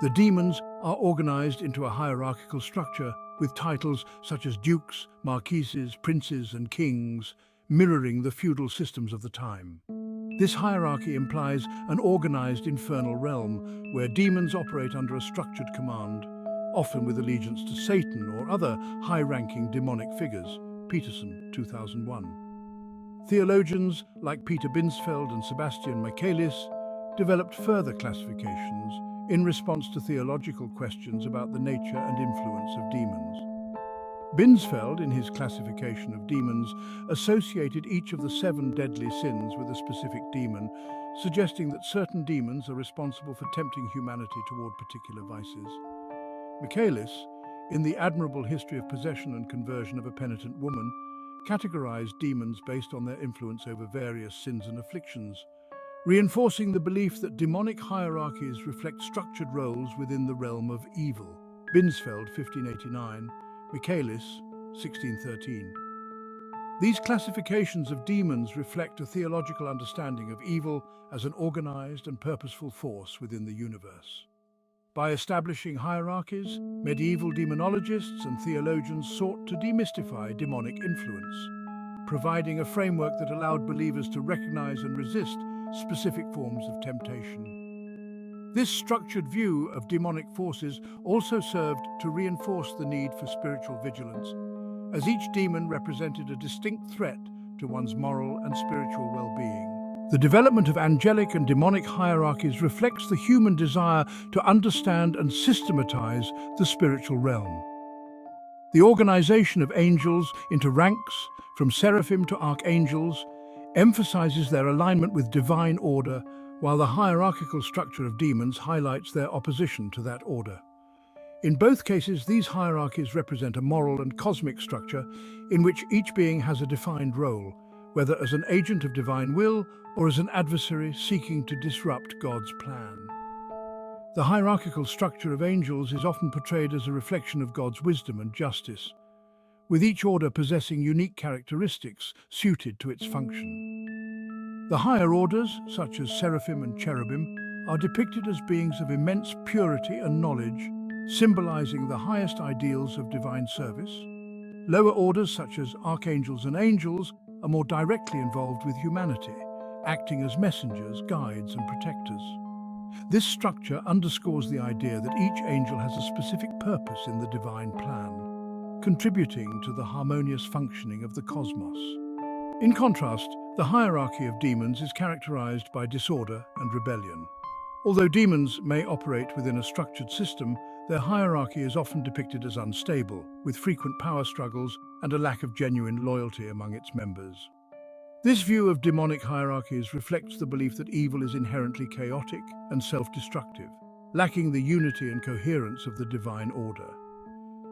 The demons are organized into a hierarchical structure with titles such as dukes, marquises, princes, and kings, mirroring the feudal systems of the time. This hierarchy implies an organized infernal realm where demons operate under a structured command, often with allegiance to Satan or other high-ranking demonic figures. Peterson, 2001. Theologians like Peter Binsfeld and Sebastian Michaelis developed further classifications, in response to theological questions about the nature and influence of demons. Binsfeld, in his classification of demons, associated each of the 7 deadly sins with a specific demon, suggesting that certain demons are responsible for tempting humanity toward particular vices. Michaelis, in The Admirable History of Possession and Conversion of a Penitent Woman, categorized demons based on their influence over various sins and afflictions, reinforcing the belief that demonic hierarchies reflect structured roles within the realm of evil. Binsfeld, 1589, Michaelis, 1613. These classifications of demons reflect a theological understanding of evil as an organized and purposeful force within the universe. By establishing hierarchies, medieval demonologists and theologians sought to demystify demonic influence, providing a framework that allowed believers to recognize and resist specific forms of temptation. This structured view of demonic forces also served to reinforce the need for spiritual vigilance, as each demon represented a distinct threat to one's moral and spiritual well-being. The development of angelic and demonic hierarchies reflects the human desire to understand and systematize the spiritual realm. The organization of angels into ranks, from Seraphim to Archangels, emphasizes their alignment with divine order, while the hierarchical structure of demons highlights their opposition to that order. In both cases, these hierarchies represent a moral and cosmic structure in which each being has a defined role, whether as an agent of divine will or as an adversary seeking to disrupt God's plan. The hierarchical structure of angels is often portrayed as a reflection of God's wisdom and justice, with each order possessing unique characteristics suited to its function. The higher orders, such as Seraphim and Cherubim, are depicted as beings of immense purity and knowledge, symbolizing the highest ideals of divine service. Lower orders, such as Archangels and Angels, are more directly involved with humanity, acting as messengers, guides, and protectors. This structure underscores the idea that each angel has a specific purpose in the divine plan, contributing to the harmonious functioning of the cosmos. In contrast, the hierarchy of demons is characterized by disorder and rebellion. Although demons may operate within a structured system, their hierarchy is often depicted as unstable, with frequent power struggles and a lack of genuine loyalty among its members. This view of demonic hierarchies reflects the belief that evil is inherently chaotic and self-destructive, lacking the unity and coherence of the divine order.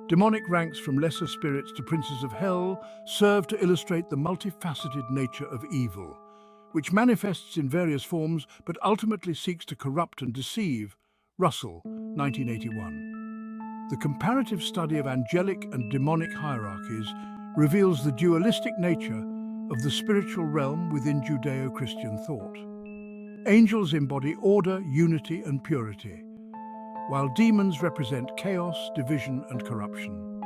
Demonic ranks from lesser spirits to princes of hell serve to illustrate the multifaceted nature of evil, which manifests in various forms but ultimately seeks to corrupt and deceive. Russell, 1981. The comparative study of angelic and demonic hierarchies reveals the dualistic nature of the spiritual realm within Judeo-Christian thought. Angels embody order, unity, and purity, while demons represent chaos, division, and corruption.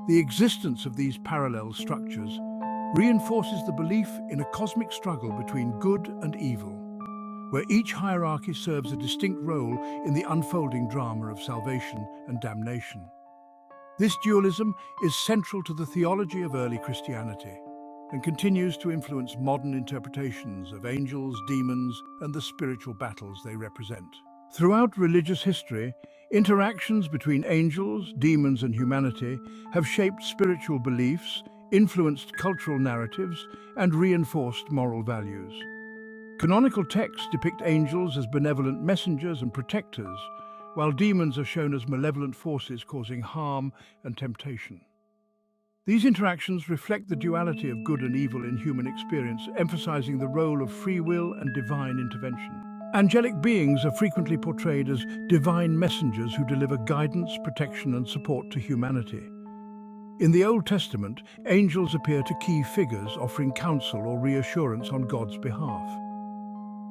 The existence of these parallel structures reinforces the belief in a cosmic struggle between good and evil, where each hierarchy serves a distinct role in the unfolding drama of salvation and damnation. This dualism is central to the theology of early Christianity and continues to influence modern interpretations of angels, demons, and the spiritual battles they represent. Throughout religious history, interactions between angels, demons, and humanity have shaped spiritual beliefs, influenced cultural narratives, and reinforced moral values. Canonical texts depict angels as benevolent messengers and protectors, while demons are shown as malevolent forces causing harm and temptation. These interactions reflect the duality of good and evil in human experience, emphasizing the role of free will and divine intervention. Angelic beings are frequently portrayed as divine messengers who deliver guidance, protection, and support to humanity. In the Old Testament, angels appear to key figures offering counsel or reassurance on God's behalf.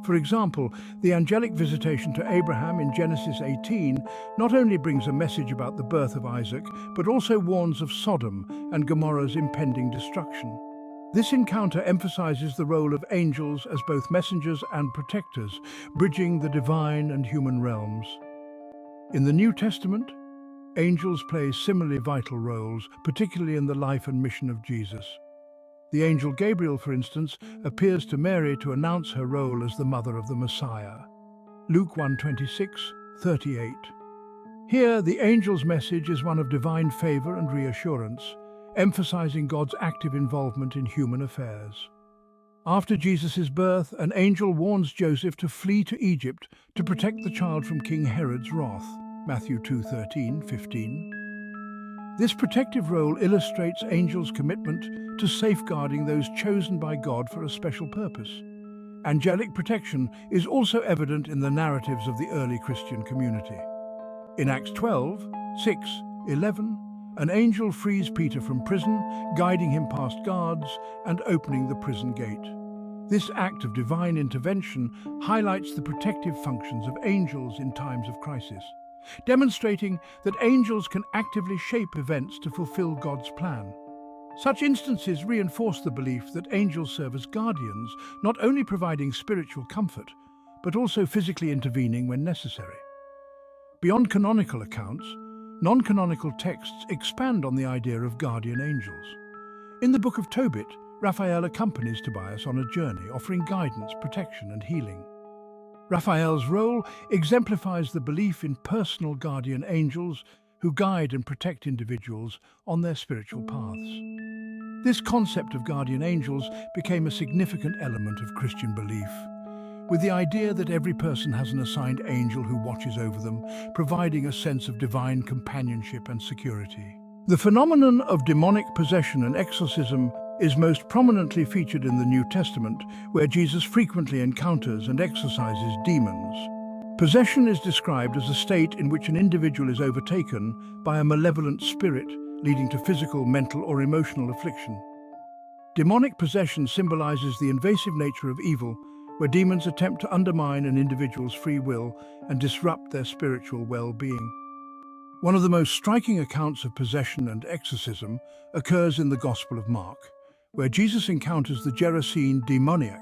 For example, the angelic visitation to Abraham in Genesis 18 not only brings a message about the birth of Isaac, but also warns of Sodom and Gomorrah's impending destruction. This encounter emphasizes the role of angels as both messengers and protectors, bridging the divine and human realms. In the New Testament, angels play similarly vital roles, particularly in the life and mission of Jesus. The angel Gabriel, for instance, appears to Mary to announce her role as the mother of the Messiah. Luke 1:26, 38. Here, the angel's message is one of divine favor and reassurance, emphasizing God's active involvement in human affairs. After Jesus' birth, an angel warns Joseph to flee to Egypt to protect the child from King Herod's wrath. Matthew 2:13, 15. This protective role illustrates angels' commitment to safeguarding those chosen by God for a special purpose. Angelic protection is also evident in the narratives of the early Christian community. In Acts 12, 6, 11, an angel frees Peter from prison, guiding him past guards and opening the prison gate. This act of divine intervention highlights the protective functions of angels in times of crisis, demonstrating that angels can actively shape events to fulfill God's plan. Such instances reinforce the belief that angels serve as guardians, not only providing spiritual comfort, but also physically intervening when necessary. Beyond canonical accounts, non-canonical texts expand on the idea of guardian angels. In the Book of Tobit, Raphael accompanies Tobias on a journey, offering guidance, protection, and healing. Raphael's role exemplifies the belief in personal guardian angels who guide and protect individuals on their spiritual paths. This concept of guardian angels became a significant element of Christian belief, with the idea that every person has an assigned angel who watches over them, providing a sense of divine companionship and security. The phenomenon of demonic possession and exorcism is most prominently featured in the New Testament, where Jesus frequently encounters and exorcises demons. Possession is described as a state in which an individual is overtaken by a malevolent spirit, leading to physical, mental, or emotional affliction. Demonic possession symbolizes the invasive nature of evil, where demons attempt to undermine an individual's free will and disrupt their spiritual well-being. One of the most striking accounts of possession and exorcism occurs in the Gospel of Mark, where Jesus encounters the Gerasene demoniac,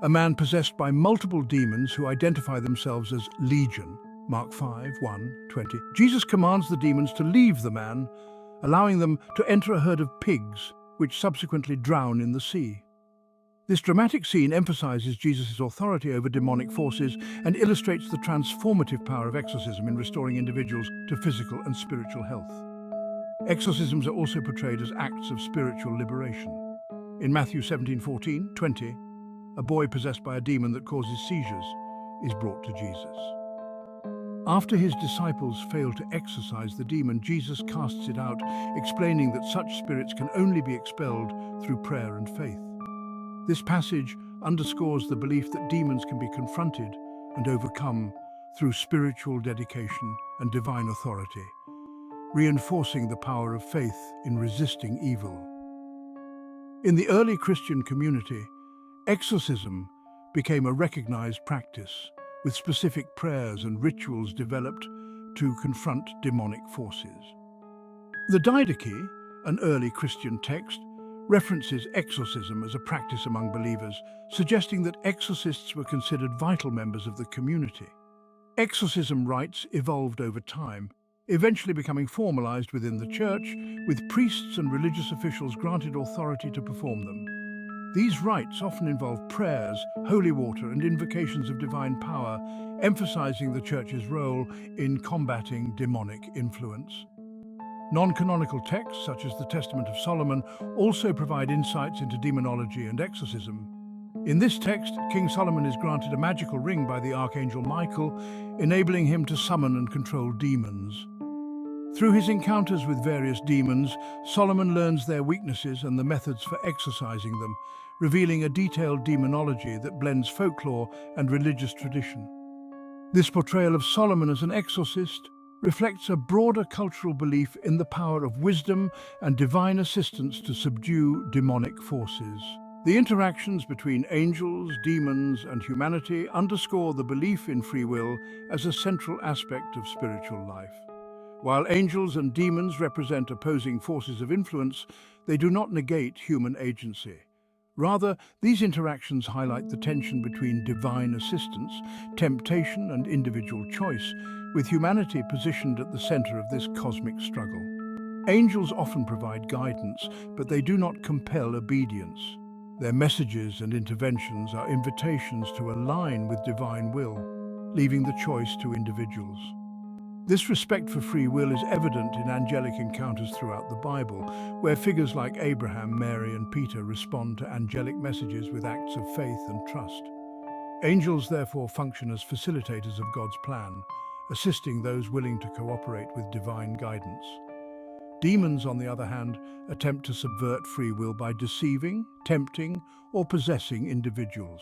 a man possessed by multiple demons who identify themselves as Legion. Mark 5:1-20. Jesus commands the demons to leave the man, allowing them to enter a herd of pigs, which subsequently drown in the sea. This dramatic scene emphasizes Jesus' authority over demonic forces and illustrates the transformative power of exorcism in restoring individuals to physical and spiritual health. Exorcisms are also portrayed as acts of spiritual liberation. In Matthew 17:14-20, a boy possessed by a demon that causes seizures is brought to Jesus. After his disciples fail to exorcise the demon, Jesus casts it out, explaining that such spirits can only be expelled through prayer and faith. This passage underscores the belief that demons can be confronted and overcome through spiritual dedication and divine authority, reinforcing the power of faith in resisting evil. In the early Christian community, exorcism became a recognized practice, with specific prayers and rituals developed to confront demonic forces. The Didache, an early Christian text, references exorcism as a practice among believers, suggesting that exorcists were considered vital members of the community. Exorcism rites evolved over time, eventually becoming formalized within the church, with priests and religious officials granted authority to perform them. These rites often involve prayers, holy water, and invocations of divine power, emphasizing the church's role in combating demonic influence. Non-canonical texts, such as the Testament of Solomon, also provide insights into demonology and exorcism. In this text, King Solomon is granted a magical ring by the Archangel Michael, enabling him to summon and control demons. Through his encounters with various demons, Solomon learns their weaknesses and the methods for exorcising them, revealing a detailed demonology that blends folklore and religious tradition. This portrayal of Solomon as an exorcist reflects a broader cultural belief in the power of wisdom and divine assistance to subdue demonic forces. The interactions between angels, demons, and humanity underscore the belief in free will as a central aspect of spiritual life. While angels and demons represent opposing forces of influence, they do not negate human agency. Rather, these interactions highlight the tension between divine assistance, temptation, and individual choice, with humanity positioned at the center of this cosmic struggle. Angels often provide guidance, but they do not compel obedience. Their messages and interventions are invitations to align with divine will. leaving the choice to individuals. This respect for free will is evident in angelic encounters throughout the Bible, where figures like Abraham, Mary, and Peter respond to angelic messages with acts of faith and trust. Angels therefore function as facilitators of God's plan, assisting those willing to cooperate with divine guidance. Demons, on the other hand, attempt to subvert free will by deceiving, tempting, or possessing individuals.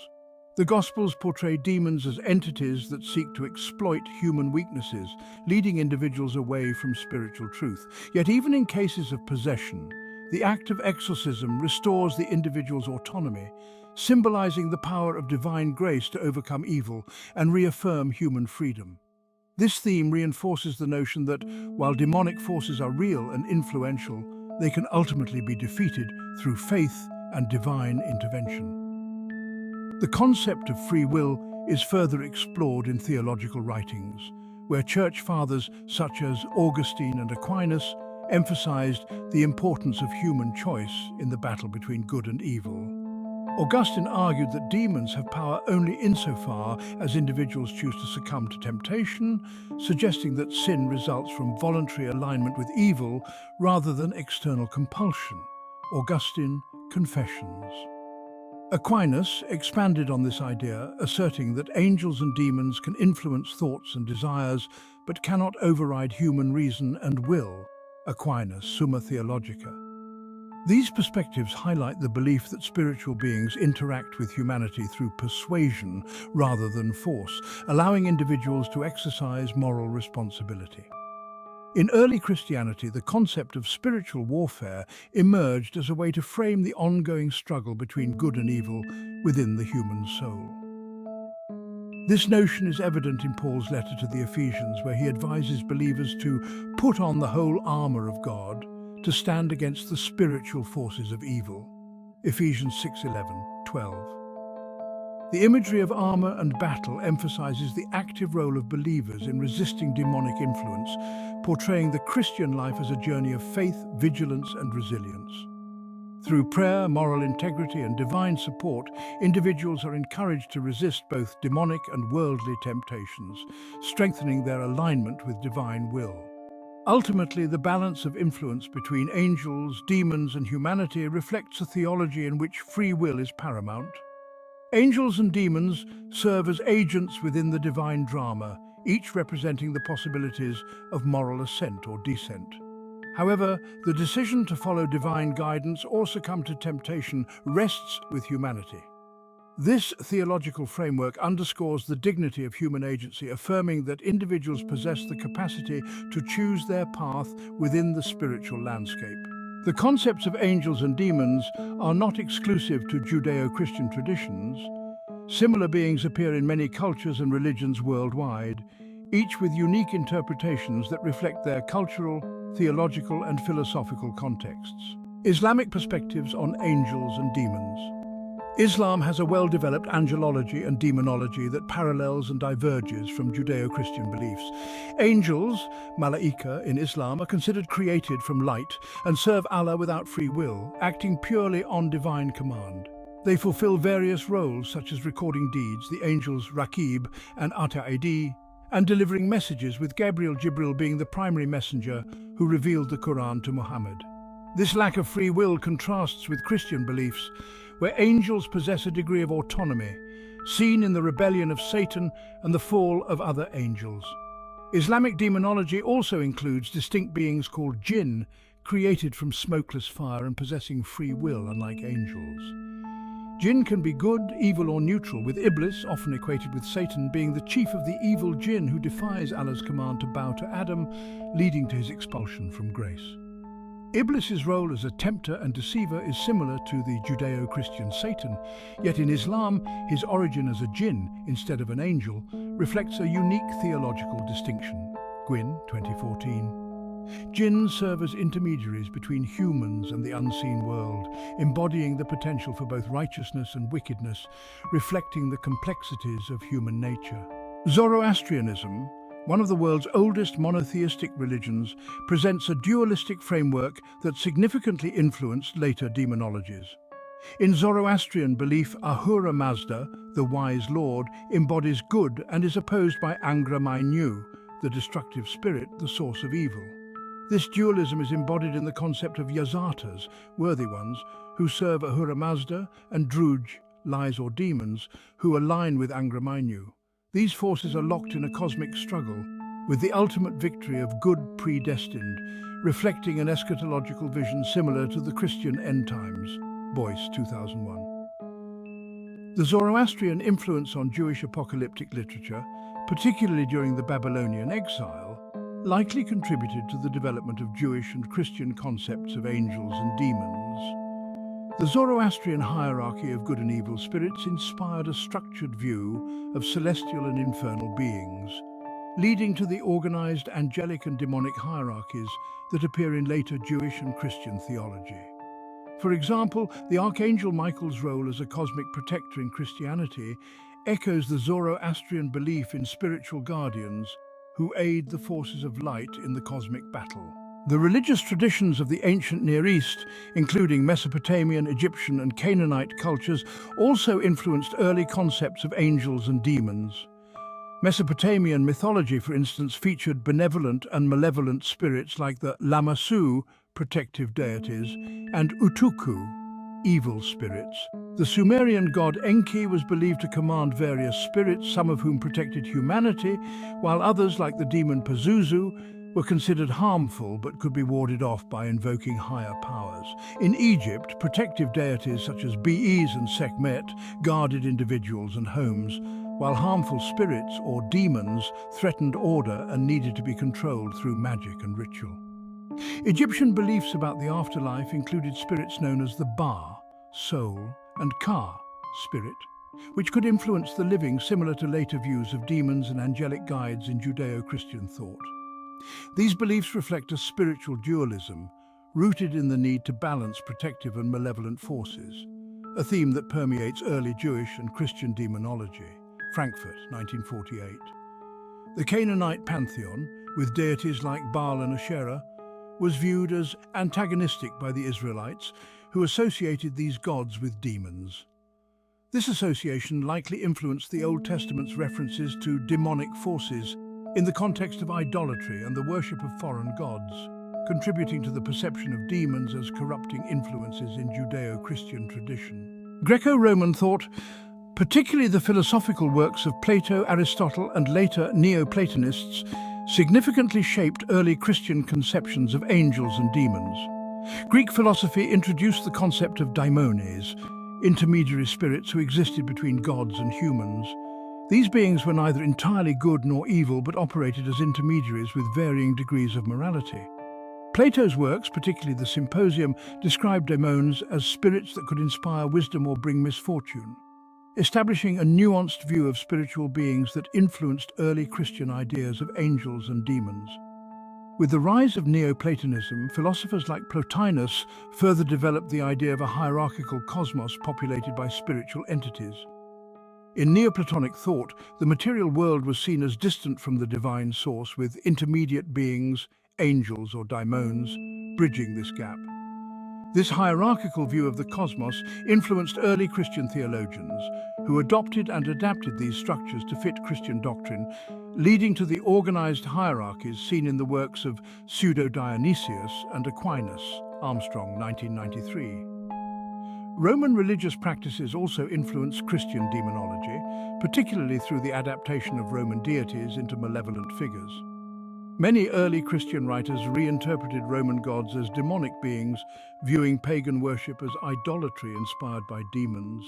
The Gospels portray demons as entities that seek to exploit human weaknesses, leading individuals away from spiritual truth. Yet even in cases of possession, the act of exorcism restores the individual's autonomy, symbolizing the power of divine grace to overcome evil and reaffirm human freedom. This theme reinforces the notion that, while demonic forces are real and influential, they can ultimately be defeated through faith and divine intervention. The concept of free will is further explored in theological writings, where church fathers such as Augustine and Aquinas emphasized the importance of human choice in the battle between good and evil. Augustine argued that demons have power only insofar as individuals choose to succumb to temptation, suggesting that sin results from voluntary alignment with evil rather than external compulsion. Augustine, Confessions. Aquinas expanded on this idea, asserting that angels and demons can influence thoughts and desires, but cannot override human reason and will. Aquinas, Summa Theologica. These perspectives highlight the belief that spiritual beings interact with humanity through persuasion rather than force, allowing individuals to exercise moral responsibility. In early Christianity, the concept of spiritual warfare emerged as a way to frame the ongoing struggle between good and evil within the human soul. This notion is evident in Paul's letter to the Ephesians, where he advises believers to put on the whole armor of God to stand against the spiritual forces of evil. Ephesians 6:11-12. The imagery of armor and battle emphasizes the active role of believers in resisting demonic influence, portraying the Christian life as a journey of faith, vigilance, and resilience. Through prayer, moral integrity, and divine support, individuals are encouraged to resist both demonic and worldly temptations, strengthening their alignment with divine will. Ultimately, the balance of influence between angels, demons, and humanity reflects a theology in which free will is paramount. Angels and demons serve as agents within the divine drama, each representing the possibilities of moral ascent or descent. However, the decision to follow divine guidance or succumb to temptation rests with humanity. This theological framework underscores the dignity of human agency, affirming that individuals possess the capacity to choose their path within the spiritual landscape. The concepts of angels and demons are not exclusive to Judeo-Christian traditions. Similar beings appear in many cultures and religions worldwide, each with unique interpretations that reflect their cultural, theological, and philosophical contexts. Islamic perspectives on angels and demons. Islam has a well-developed angelology and demonology that parallels and diverges from Judeo-Christian beliefs. Angels, malaika in Islam, are considered created from light and serve Allah without free will, acting purely on divine command. They fulfill various roles such as recording deeds, the angels Raqib and Ata'idi, and delivering messages, with Jibril being the primary messenger who revealed the Quran to Muhammad. This lack of free will contrasts with Christian beliefs, where angels possess a degree of autonomy, seen in the rebellion of Satan and the fall of other angels. Islamic demonology also includes distinct beings called jinn, created from smokeless fire and possessing free will, unlike angels. Jinn can be good, evil, or neutral, with Iblis, often equated with Satan, being the chief of the evil jinn who defies Allah's command to bow to Adam, leading to his expulsion from grace. Iblis's role as a tempter and deceiver is similar to the Judeo-Christian Satan, yet in Islam, his origin as a jinn instead of an angel reflects a unique theological distinction. Gwyn, 2014. Jinns serve as intermediaries between humans and the unseen world, embodying the potential for both righteousness and wickedness, reflecting the complexities of human nature. Zoroastrianism, one of the world's oldest monotheistic religions, presents a dualistic framework that significantly influenced later demonologies. In Zoroastrian belief, Ahura Mazda, the wise lord, embodies good and is opposed by Angra Mainyu, the destructive spirit, the source of evil. This dualism is embodied in the concept of Yazatas, worthy ones, who serve Ahura Mazda, and Druj, lies or demons, who align with Angra Mainyu. These forces are locked in a cosmic struggle, with the ultimate victory of good predestined, reflecting an eschatological vision similar to the Christian end times. Boyce, 2001. The Zoroastrian influence on Jewish apocalyptic literature, particularly during the Babylonian exile, likely contributed to the development of Jewish and Christian concepts of angels and demons. The Zoroastrian hierarchy of good and evil spirits inspired a structured view of celestial and infernal beings, leading to the organized angelic and demonic hierarchies that appear in later Jewish and Christian theology. For example, the Archangel Michael's role as a cosmic protector in Christianity echoes the Zoroastrian belief in spiritual guardians who aid the forces of light in the cosmic battle. The religious traditions of the ancient Near East, including Mesopotamian, Egyptian, and Canaanite cultures, also influenced early concepts of angels and demons. Mesopotamian mythology, for instance, featured benevolent and malevolent spirits like the Lamassu, protective deities, and Utuku, evil spirits. The Sumerian god Enki was believed to command various spirits, some of whom protected humanity, while others, like the demon Pazuzu, were considered harmful but could be warded off by invoking higher powers. In Egypt, protective deities such as Bees and Sekhmet guarded individuals and homes, while harmful spirits or demons threatened order and needed to be controlled through magic and ritual. Egyptian beliefs about the afterlife included spirits known as the Ba, soul, and Ka, spirit, which could influence the living, similar to later views of demons and angelic guides in Judeo-Christian thought. These beliefs reflect a spiritual dualism, rooted in the need to balance protective and malevolent forces, a theme that permeates early Jewish and Christian demonology. Frankfurt, 1948. The Canaanite pantheon, with deities like Baal and Asherah, was viewed as antagonistic by the Israelites, who associated these gods with demons. This association likely influenced the Old Testament's references to demonic forces in the context of idolatry and the worship of foreign gods, contributing to the perception of demons as corrupting influences in Judeo-Christian tradition. Greco-Roman thought, particularly the philosophical works of Plato, Aristotle, and later Neoplatonists, significantly shaped early Christian conceptions of angels and demons. Greek philosophy introduced the concept of daimones, intermediary spirits who existed between gods and humans. These beings were neither entirely good nor evil, but operated as intermediaries with varying degrees of morality. Plato's works, particularly the Symposium, described daimons as spirits that could inspire wisdom or bring misfortune, establishing a nuanced view of spiritual beings that influenced early Christian ideas of angels and demons. With the rise of Neoplatonism, philosophers like Plotinus further developed the idea of a hierarchical cosmos populated by spiritual entities. In Neoplatonic thought, the material world was seen as distant from the divine source, with intermediate beings, angels or daimons, bridging this gap. This hierarchical view of the cosmos influenced early Christian theologians, who adopted and adapted these structures to fit Christian doctrine, leading to the organized hierarchies seen in the works of Pseudo-Dionysius and Aquinas, Armstrong, 1993. Roman religious practices also influenced Christian demonology, particularly through the adaptation of Roman deities into malevolent figures. Many early Christian writers reinterpreted Roman gods as demonic beings, viewing pagan worship as idolatry inspired by demons.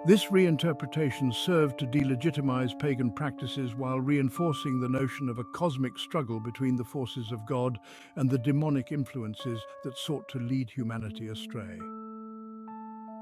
This reinterpretation served to delegitimize pagan practices while reinforcing the notion of a cosmic struggle between the forces of God and the demonic influences that sought to lead humanity astray.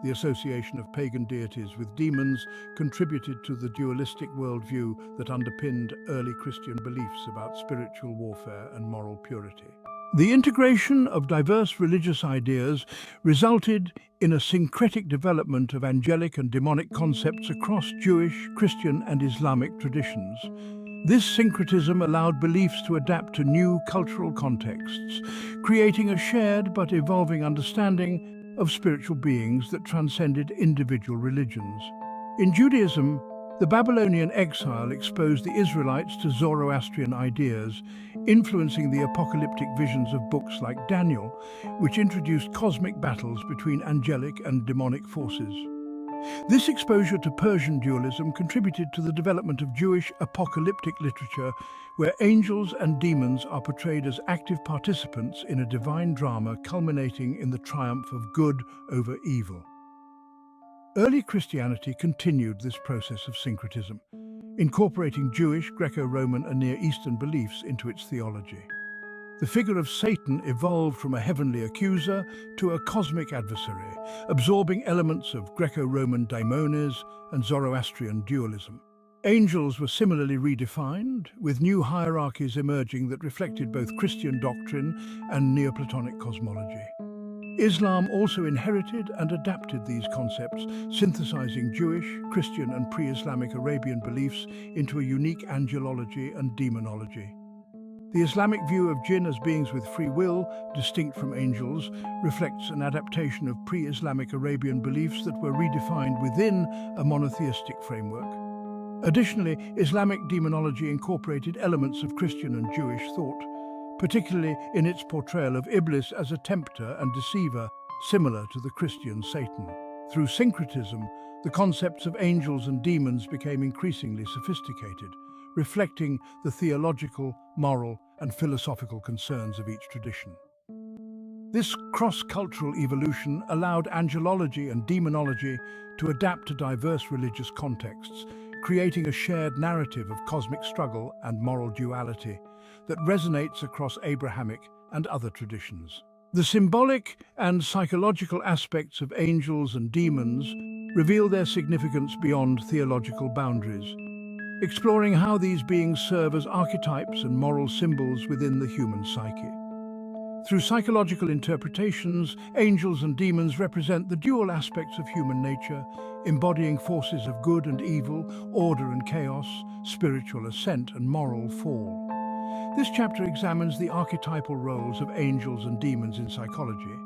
The association of pagan deities with demons contributed to the dualistic worldview that underpinned early Christian beliefs about spiritual warfare and moral purity. The integration of diverse religious ideas resulted in a syncretic development of angelic and demonic concepts across Jewish, Christian, and Islamic traditions. This syncretism allowed beliefs to adapt to new cultural contexts, creating a shared but evolving understanding of spiritual beings that transcended individual religions. In Judaism, the Babylonian exile exposed the Israelites to Zoroastrian ideas, influencing the apocalyptic visions of books like Daniel, which introduced cosmic battles between angelic and demonic forces. This exposure to Persian dualism contributed to the development of Jewish apocalyptic literature, where angels and demons are portrayed as active participants in a divine drama culminating in the triumph of good over evil. Early Christianity continued this process of syncretism, incorporating Jewish, Greco-Roman and Near Eastern beliefs into its theology. The figure of Satan evolved from a heavenly accuser to a cosmic adversary, absorbing elements of Greco-Roman daimones and Zoroastrian dualism. Angels were similarly redefined, with new hierarchies emerging that reflected both Christian doctrine and Neoplatonic cosmology. Islam also inherited and adapted these concepts, synthesizing Jewish, Christian and pre-Islamic Arabian beliefs into a unique angelology and demonology. The Islamic view of jinn as beings with free will, distinct from angels, reflects an adaptation of pre-Islamic Arabian beliefs that were redefined within a monotheistic framework. Additionally, Islamic demonology incorporated elements of Christian and Jewish thought, particularly in its portrayal of Iblis as a tempter and deceiver, similar to the Christian Satan. Through syncretism, the concepts of angels and demons became increasingly sophisticated, reflecting the theological, moral, and philosophical concerns of each tradition. This cross-cultural evolution allowed angelology and demonology to adapt to diverse religious contexts, creating a shared narrative of cosmic struggle and moral duality that resonates across Abrahamic and other traditions. The symbolic and psychological aspects of angels and demons reveal their significance beyond theological boundaries, exploring how these beings serve as archetypes and moral symbols within the human psyche. Through psychological interpretations, angels and demons represent the dual aspects of human nature, embodying forces of good and evil, order and chaos, spiritual ascent and moral fall. This chapter examines the archetypal roles of angels and demons in psychology,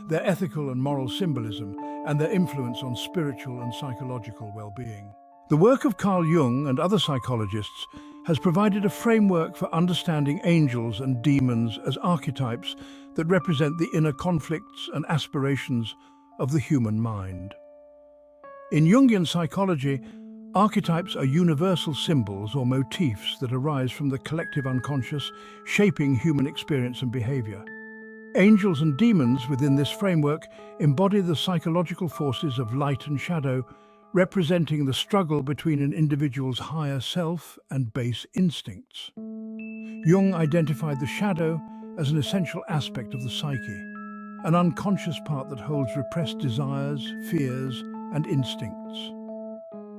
their ethical and moral symbolism, and their influence on spiritual and psychological well-being. The work of Carl Jung and other psychologists has provided a framework for understanding angels and demons as archetypes that represent the inner conflicts and aspirations of the human mind. In Jungian psychology, archetypes are universal symbols or motifs that arise from the collective unconscious, shaping human experience and behavior. Angels and demons within this framework embody the psychological forces of light and shadow, representing the struggle between an individual's higher self and base instincts. Jung identified the shadow as an essential aspect of the psyche, an unconscious part that holds repressed desires, fears, and instincts.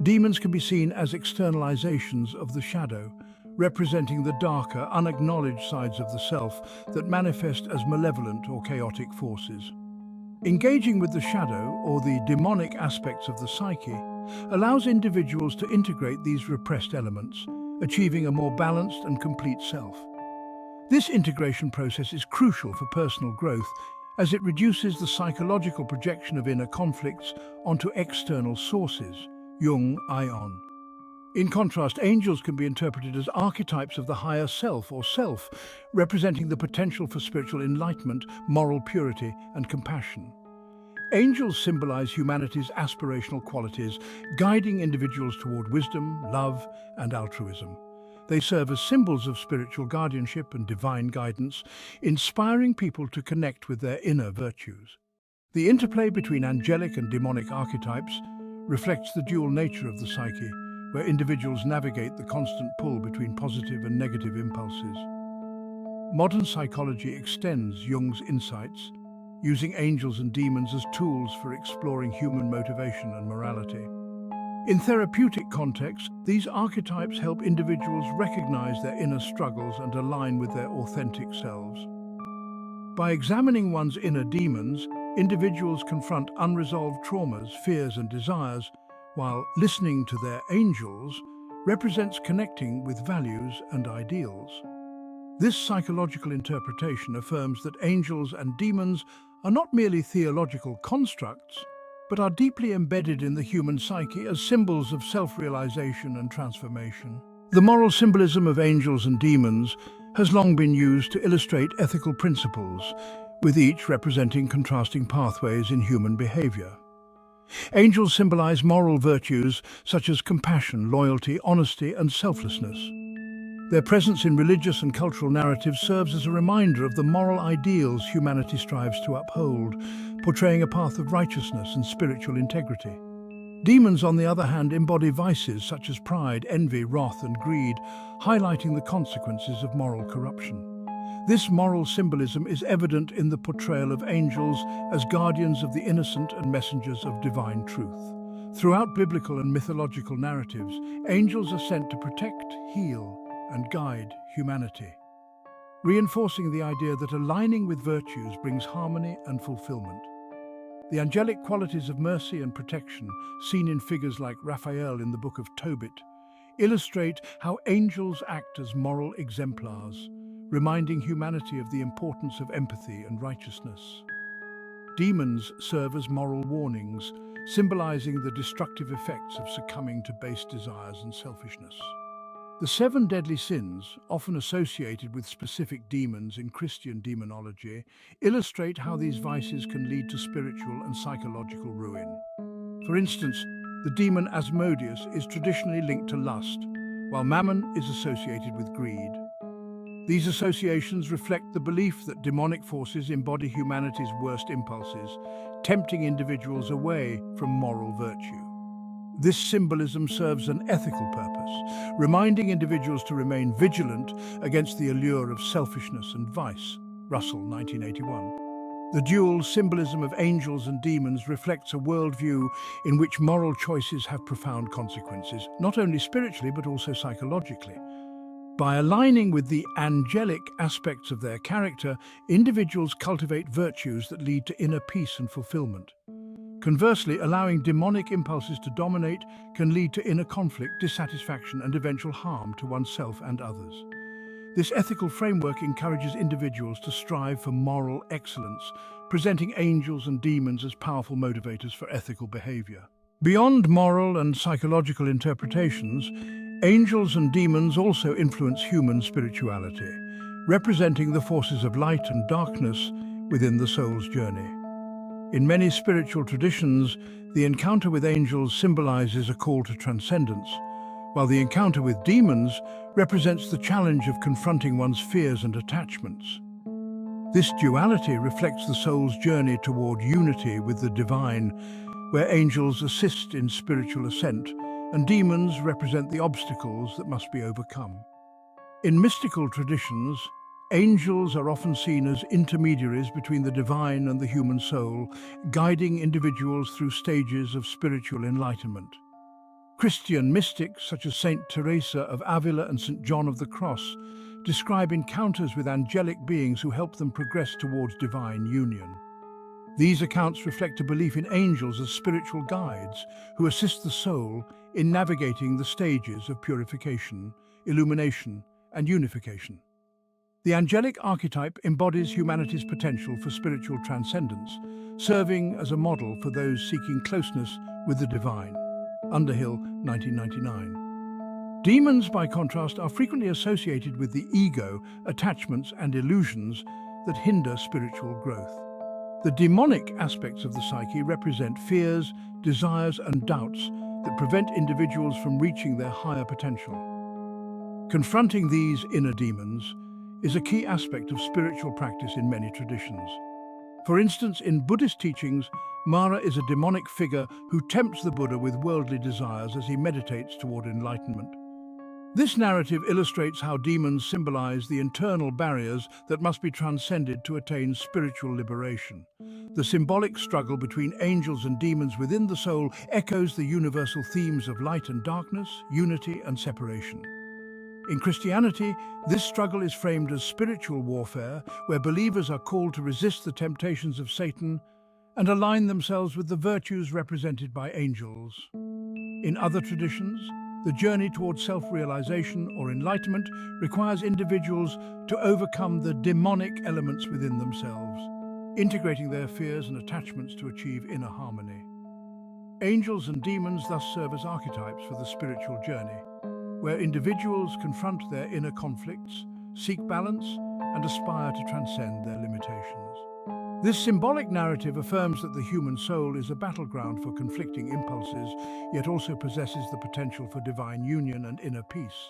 Demons can be seen as externalizations of the shadow, representing the darker, unacknowledged sides of the self that manifest as malevolent or chaotic forces. Engaging with the shadow, or the demonic aspects of the psyche, allows individuals to integrate these repressed elements, achieving a more balanced and complete self. This integration process is crucial for personal growth, as it reduces the psychological projection of inner conflicts onto external sources, Jung Ion. In contrast, angels can be interpreted as archetypes of the higher self or self, representing the potential for spiritual enlightenment, moral purity, and compassion. Angels symbolize humanity's aspirational qualities, guiding individuals toward wisdom, love, and altruism. They serve as symbols of spiritual guardianship and divine guidance, inspiring people to connect with their inner virtues. The interplay between angelic and demonic archetypes reflects the dual nature of the psyche, where individuals navigate the constant pull between positive and negative impulses. Modern psychology extends Jung's insights, using angels and demons as tools for exploring human motivation and morality. In therapeutic contexts, these archetypes help individuals recognize their inner struggles and align with their authentic selves. By examining one's inner demons, individuals confront unresolved traumas, fears, and desires, while listening to their angels represents connecting with values and ideals. This psychological interpretation affirms that angels and demons are not merely theological constructs, but are deeply embedded in the human psyche as symbols of self-realization and transformation. The moral symbolism of angels and demons has long been used to illustrate ethical principles, with each representing contrasting pathways in human behavior. Angels symbolize moral virtues such as compassion, loyalty, honesty, and selflessness. Their presence in religious and cultural narratives serves as a reminder of the moral ideals humanity strives to uphold, portraying a path of righteousness and spiritual integrity. Demons, on the other hand, embody vices such as pride, envy, wrath, and greed, highlighting the consequences of moral corruption. This moral symbolism is evident in the portrayal of angels as guardians of the innocent and messengers of divine truth. Throughout biblical and mythological narratives, angels are sent to protect, heal, and guide humanity, reinforcing the idea that aligning with virtues brings harmony and fulfillment. The angelic qualities of mercy and protection, seen in figures like Raphael in the Book of Tobit, illustrate how angels act as moral exemplars, reminding humanity of the importance of empathy and righteousness. Demons serve as moral warnings, symbolizing the destructive effects of succumbing to base desires and selfishness. The seven deadly sins, often associated with specific demons in Christian demonology, illustrate how these vices can lead to spiritual and psychological ruin. For instance, the demon Asmodeus is traditionally linked to lust, while Mammon is associated with greed. These associations reflect the belief that demonic forces embody humanity's worst impulses, tempting individuals away from moral virtue. This symbolism serves an ethical purpose, reminding individuals to remain vigilant against the allure of selfishness and vice. Russell, 1981. The dual symbolism of angels and demons reflects a worldview in which moral choices have profound consequences, not only spiritually but also psychologically. By aligning with the angelic aspects of their character, individuals cultivate virtues that lead to inner peace and fulfillment. Conversely, allowing demonic impulses to dominate can lead to inner conflict, dissatisfaction, and eventual harm to oneself and others. This ethical framework encourages individuals to strive for moral excellence, presenting angels and demons as powerful motivators for ethical behavior. Beyond moral and psychological interpretations, angels and demons also influence human spirituality, representing the forces of light and darkness within the soul's journey. In many spiritual traditions, the encounter with angels symbolizes a call to transcendence, while the encounter with demons represents the challenge of confronting one's fears and attachments. This duality reflects the soul's journey toward unity with the divine, where angels assist in spiritual ascent and demons represent the obstacles that must be overcome. In mystical traditions, angels are often seen as intermediaries between the divine and the human soul, guiding individuals through stages of spiritual enlightenment. Christian mystics such as Saint Teresa of Avila and St. John of the Cross describe encounters with angelic beings who help them progress towards divine union. These accounts reflect a belief in angels as spiritual guides who assist the soul in navigating the stages of purification, illumination, and unification. The angelic archetype embodies humanity's potential for spiritual transcendence, serving as a model for those seeking closeness with the divine. Underhill, 1999. Demons, by contrast, are frequently associated with the ego, attachments, and illusions that hinder spiritual growth. The demonic aspects of the psyche represent fears, desires, and doubts that prevent individuals from reaching their higher potential. Confronting these inner demons is a key aspect of spiritual practice in many traditions. For instance, in Buddhist teachings, Mara is a demonic figure who tempts the Buddha with worldly desires as he meditates toward enlightenment. This narrative illustrates how demons symbolize the internal barriers that must be transcended to attain spiritual liberation. The symbolic struggle between angels and demons within the soul echoes the universal themes of light and darkness, unity and separation. In Christianity, this struggle is framed as spiritual warfare, where believers are called to resist the temptations of Satan and align themselves with the virtues represented by angels. In other traditions, the journey towards self-realization or enlightenment requires individuals to overcome the demonic elements within themselves. integrating their fears and attachments to achieve inner harmony. Angels and demons thus serve as archetypes for the spiritual journey, where individuals confront their inner conflicts, seek balance, and aspire to transcend their limitations. This symbolic narrative affirms that the human soul is a battleground for conflicting impulses, yet also possesses the potential for divine union and inner peace.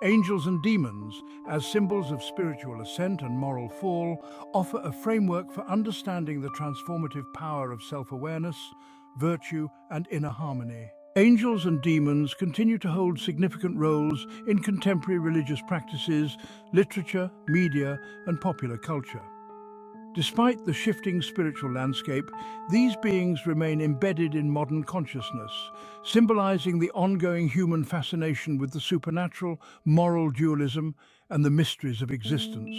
Angels and demons, as symbols of spiritual ascent and moral fall, offer a framework for understanding the transformative power of self-awareness, virtue, and inner harmony. Angels and demons continue to hold significant roles in contemporary religious practices, literature, media, and popular culture. Despite the shifting spiritual landscape, these beings remain embedded in modern consciousness, symbolizing the ongoing human fascination with the supernatural, moral dualism, and the mysteries of existence.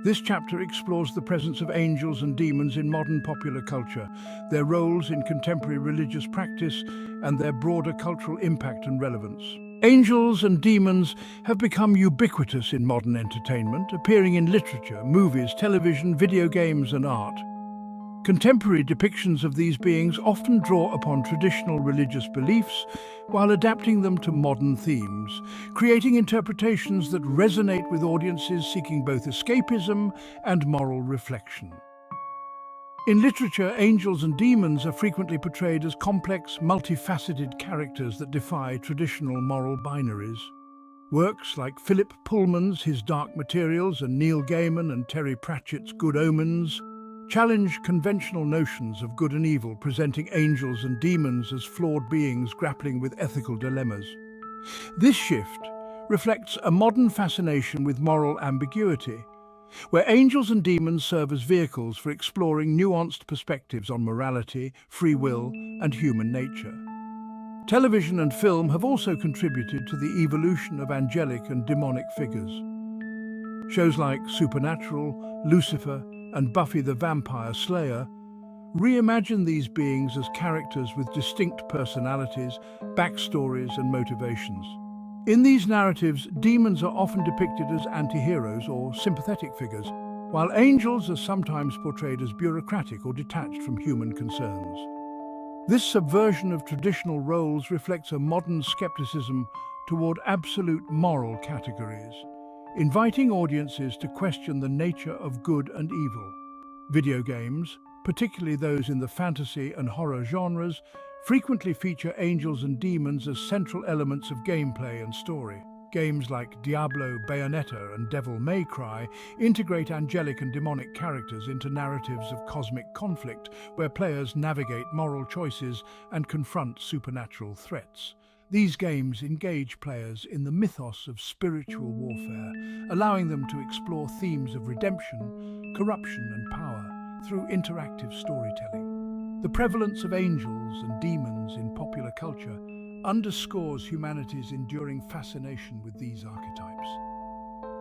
This chapter explores the presence of angels and demons in modern popular culture, their roles in contemporary religious practice, and their broader cultural impact and relevance. Angels and demons have become ubiquitous in modern entertainment, appearing in literature, movies, television, video games, and art. Contemporary depictions of these beings often draw upon traditional religious beliefs while adapting them to modern themes, creating interpretations that resonate with audiences seeking both escapism and moral reflection. In literature, angels and demons are frequently portrayed as complex, multifaceted characters that defy traditional moral binaries. Works like Philip Pullman's His Dark Materials and Neil Gaiman and Terry Pratchett's Good Omens challenge conventional notions of good and evil, presenting angels and demons as flawed beings grappling with ethical dilemmas. This shift reflects a modern fascination with moral ambiguity, where angels and demons serve as vehicles for exploring nuanced perspectives on morality, free will, and human nature. Television and film have also contributed to the evolution of angelic and demonic figures. Shows like Supernatural, Lucifer, and Buffy the Vampire Slayer reimagine these beings as characters with distinct personalities, backstories, and motivations. In these narratives, demons are often depicted as anti-heroes or sympathetic figures, while angels are sometimes portrayed as bureaucratic or detached from human concerns. This subversion of traditional roles reflects a modern skepticism toward absolute moral categories, inviting audiences to question the nature of good and evil. Video games, particularly those in the fantasy and horror genres, frequently feature angels and demons as central elements of gameplay and story. Games like Diablo, Bayonetta, and Devil May Cry integrate angelic and demonic characters into narratives of cosmic conflict, where players navigate moral choices and confront supernatural threats. These games engage players in the mythos of spiritual warfare, allowing them to explore themes of redemption, corruption, and power through interactive storytelling. The prevalence of angels and demons in popular culture underscores humanity's enduring fascination with these archetypes.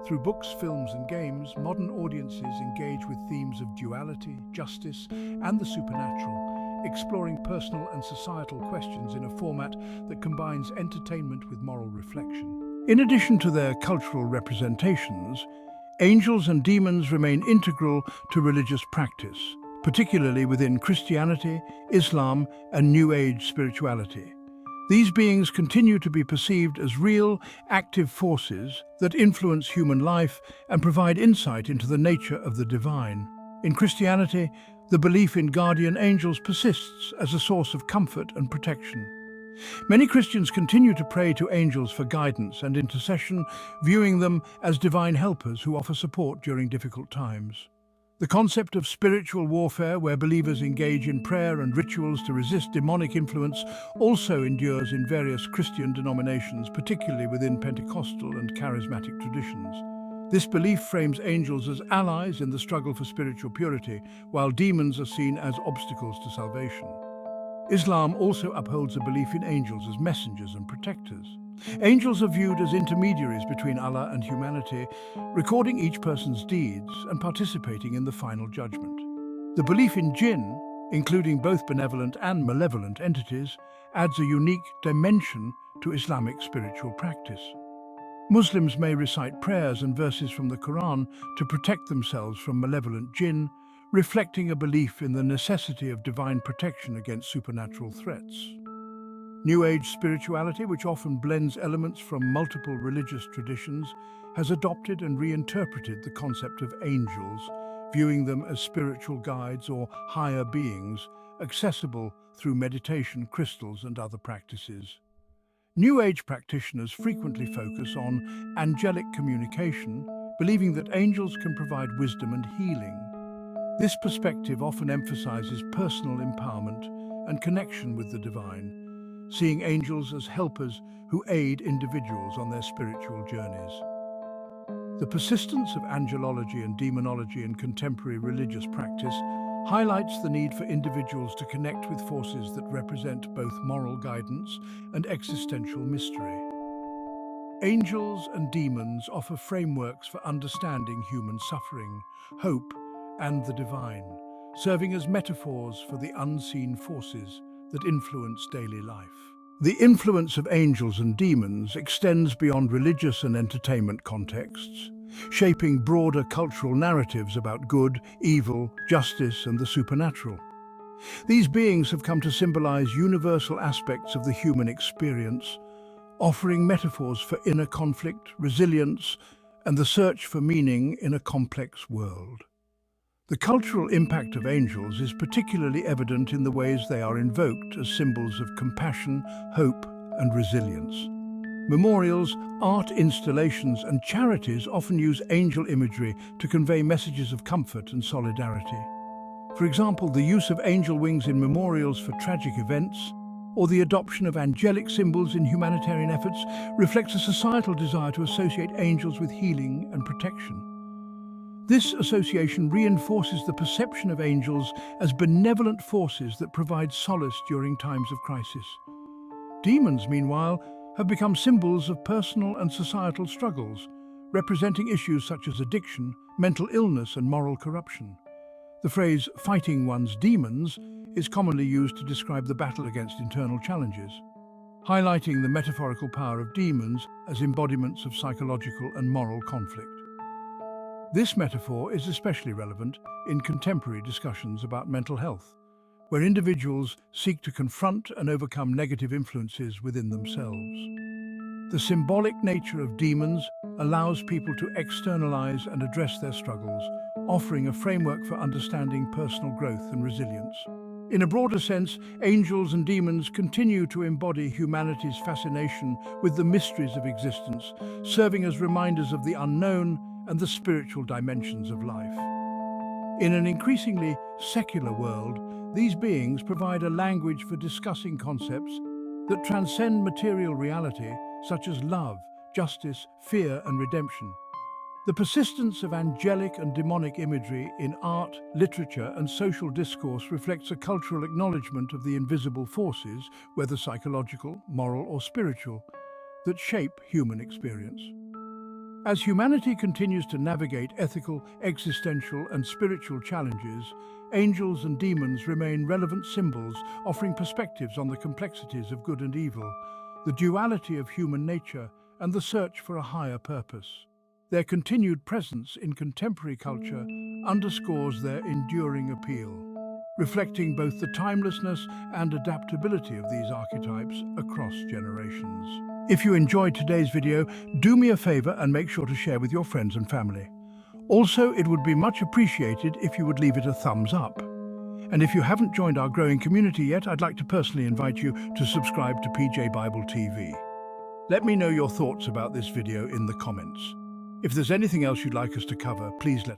Through books, films, and games, modern audiences engage with themes of duality, justice, and the supernatural, exploring personal and societal questions in a format that combines entertainment with moral reflection. In addition to their cultural representations, angels and demons remain integral to religious practice, particularly within Christianity, Islam, and New Age spirituality. These beings continue to be perceived as real, active forces that influence human life and provide insight into the nature of the divine. In Christianity, the belief in guardian angels persists as a source of comfort and protection. Many Christians continue to pray to angels for guidance and intercession, viewing them as divine helpers who offer support during difficult times. The concept of spiritual warfare, where believers engage in prayer and rituals to resist demonic influence, also endures in various Christian denominations, particularly within Pentecostal and charismatic traditions. This belief frames angels as allies in the struggle for spiritual purity, while demons are seen as obstacles to salvation. Islam also upholds a belief in angels as messengers and protectors. Angels are viewed as intermediaries between Allah and humanity, recording each person's deeds and participating in the final judgment. The belief in jinn, including both benevolent and malevolent entities, adds a unique dimension to Islamic spiritual practice. Muslims may recite prayers and verses from the Quran to protect themselves from malevolent jinn, reflecting a belief in the necessity of divine protection against supernatural threats. New Age spirituality, which often blends elements from multiple religious traditions, has adopted and reinterpreted the concept of angels, viewing them as spiritual guides or higher beings, accessible through meditation, crystals, and other practices. New Age practitioners frequently focus on angelic communication, believing that angels can provide wisdom and healing. This perspective often emphasizes personal empowerment and connection with the divine, seeing angels as helpers who aid individuals on their spiritual journeys. The persistence of angelology and demonology in contemporary religious practice highlights the need for individuals to connect with forces that represent both moral guidance and existential mystery. Angels and demons offer frameworks for understanding human suffering, hope, and the divine, serving as metaphors for the unseen forces that influence daily life. The influence of angels and demons extends beyond religious and entertainment contexts, shaping broader cultural narratives about good, evil, justice, and the supernatural. These beings have come to symbolize universal aspects of the human experience, offering metaphors for inner conflict, resilience, and the search for meaning in a complex world. The cultural impact of angels is particularly evident in the ways they are invoked as symbols of compassion, hope, and resilience. Memorials, art installations, and charities often use angel imagery to convey messages of comfort and solidarity. For example, the use of angel wings in memorials for tragic events, or the adoption of angelic symbols in humanitarian efforts, reflects a societal desire to associate angels with healing and protection. This association reinforces the perception of angels as benevolent forces that provide solace during times of crisis. Demons, meanwhile, have become symbols of personal and societal struggles, representing issues such as addiction, mental illness, and moral corruption. The phrase "fighting one's demons" is commonly used to describe the battle against internal challenges, highlighting the metaphorical power of demons as embodiments of psychological and moral conflict. This metaphor is especially relevant in contemporary discussions about mental health, where individuals seek to confront and overcome negative influences within themselves. The symbolic nature of demons allows people to externalize and address their struggles, offering a framework for understanding personal growth and resilience. In a broader sense, angels and demons continue to embody humanity's fascination with the mysteries of existence, serving as reminders of the unknown and the spiritual dimensions of life. In an increasingly secular world, these beings provide a language for discussing concepts that transcend material reality, such as love, justice, fear, and redemption. The persistence of angelic and demonic imagery in art, literature, and social discourse reflects a cultural acknowledgement of the invisible forces, whether psychological, moral, or spiritual, that shape human experience. As humanity continues to navigate ethical, existential, and spiritual challenges, angels and demons remain relevant symbols, offering perspectives on the complexities of good and evil, the duality of human nature, and the search for a higher purpose. Their continued presence in contemporary culture underscores their enduring appeal, reflecting both the timelessness and adaptability of these archetypes across generations. If you enjoyed today's video, do me a favor and make sure to share with your friends and family. Also, it would be much appreciated if you would leave it a thumbs up. And if you haven't joined our growing community yet, I'd like to personally invite you to subscribe to PJ Bible TV. Let me know your thoughts about this video in the comments. If there's anything else you'd like us to cover, please let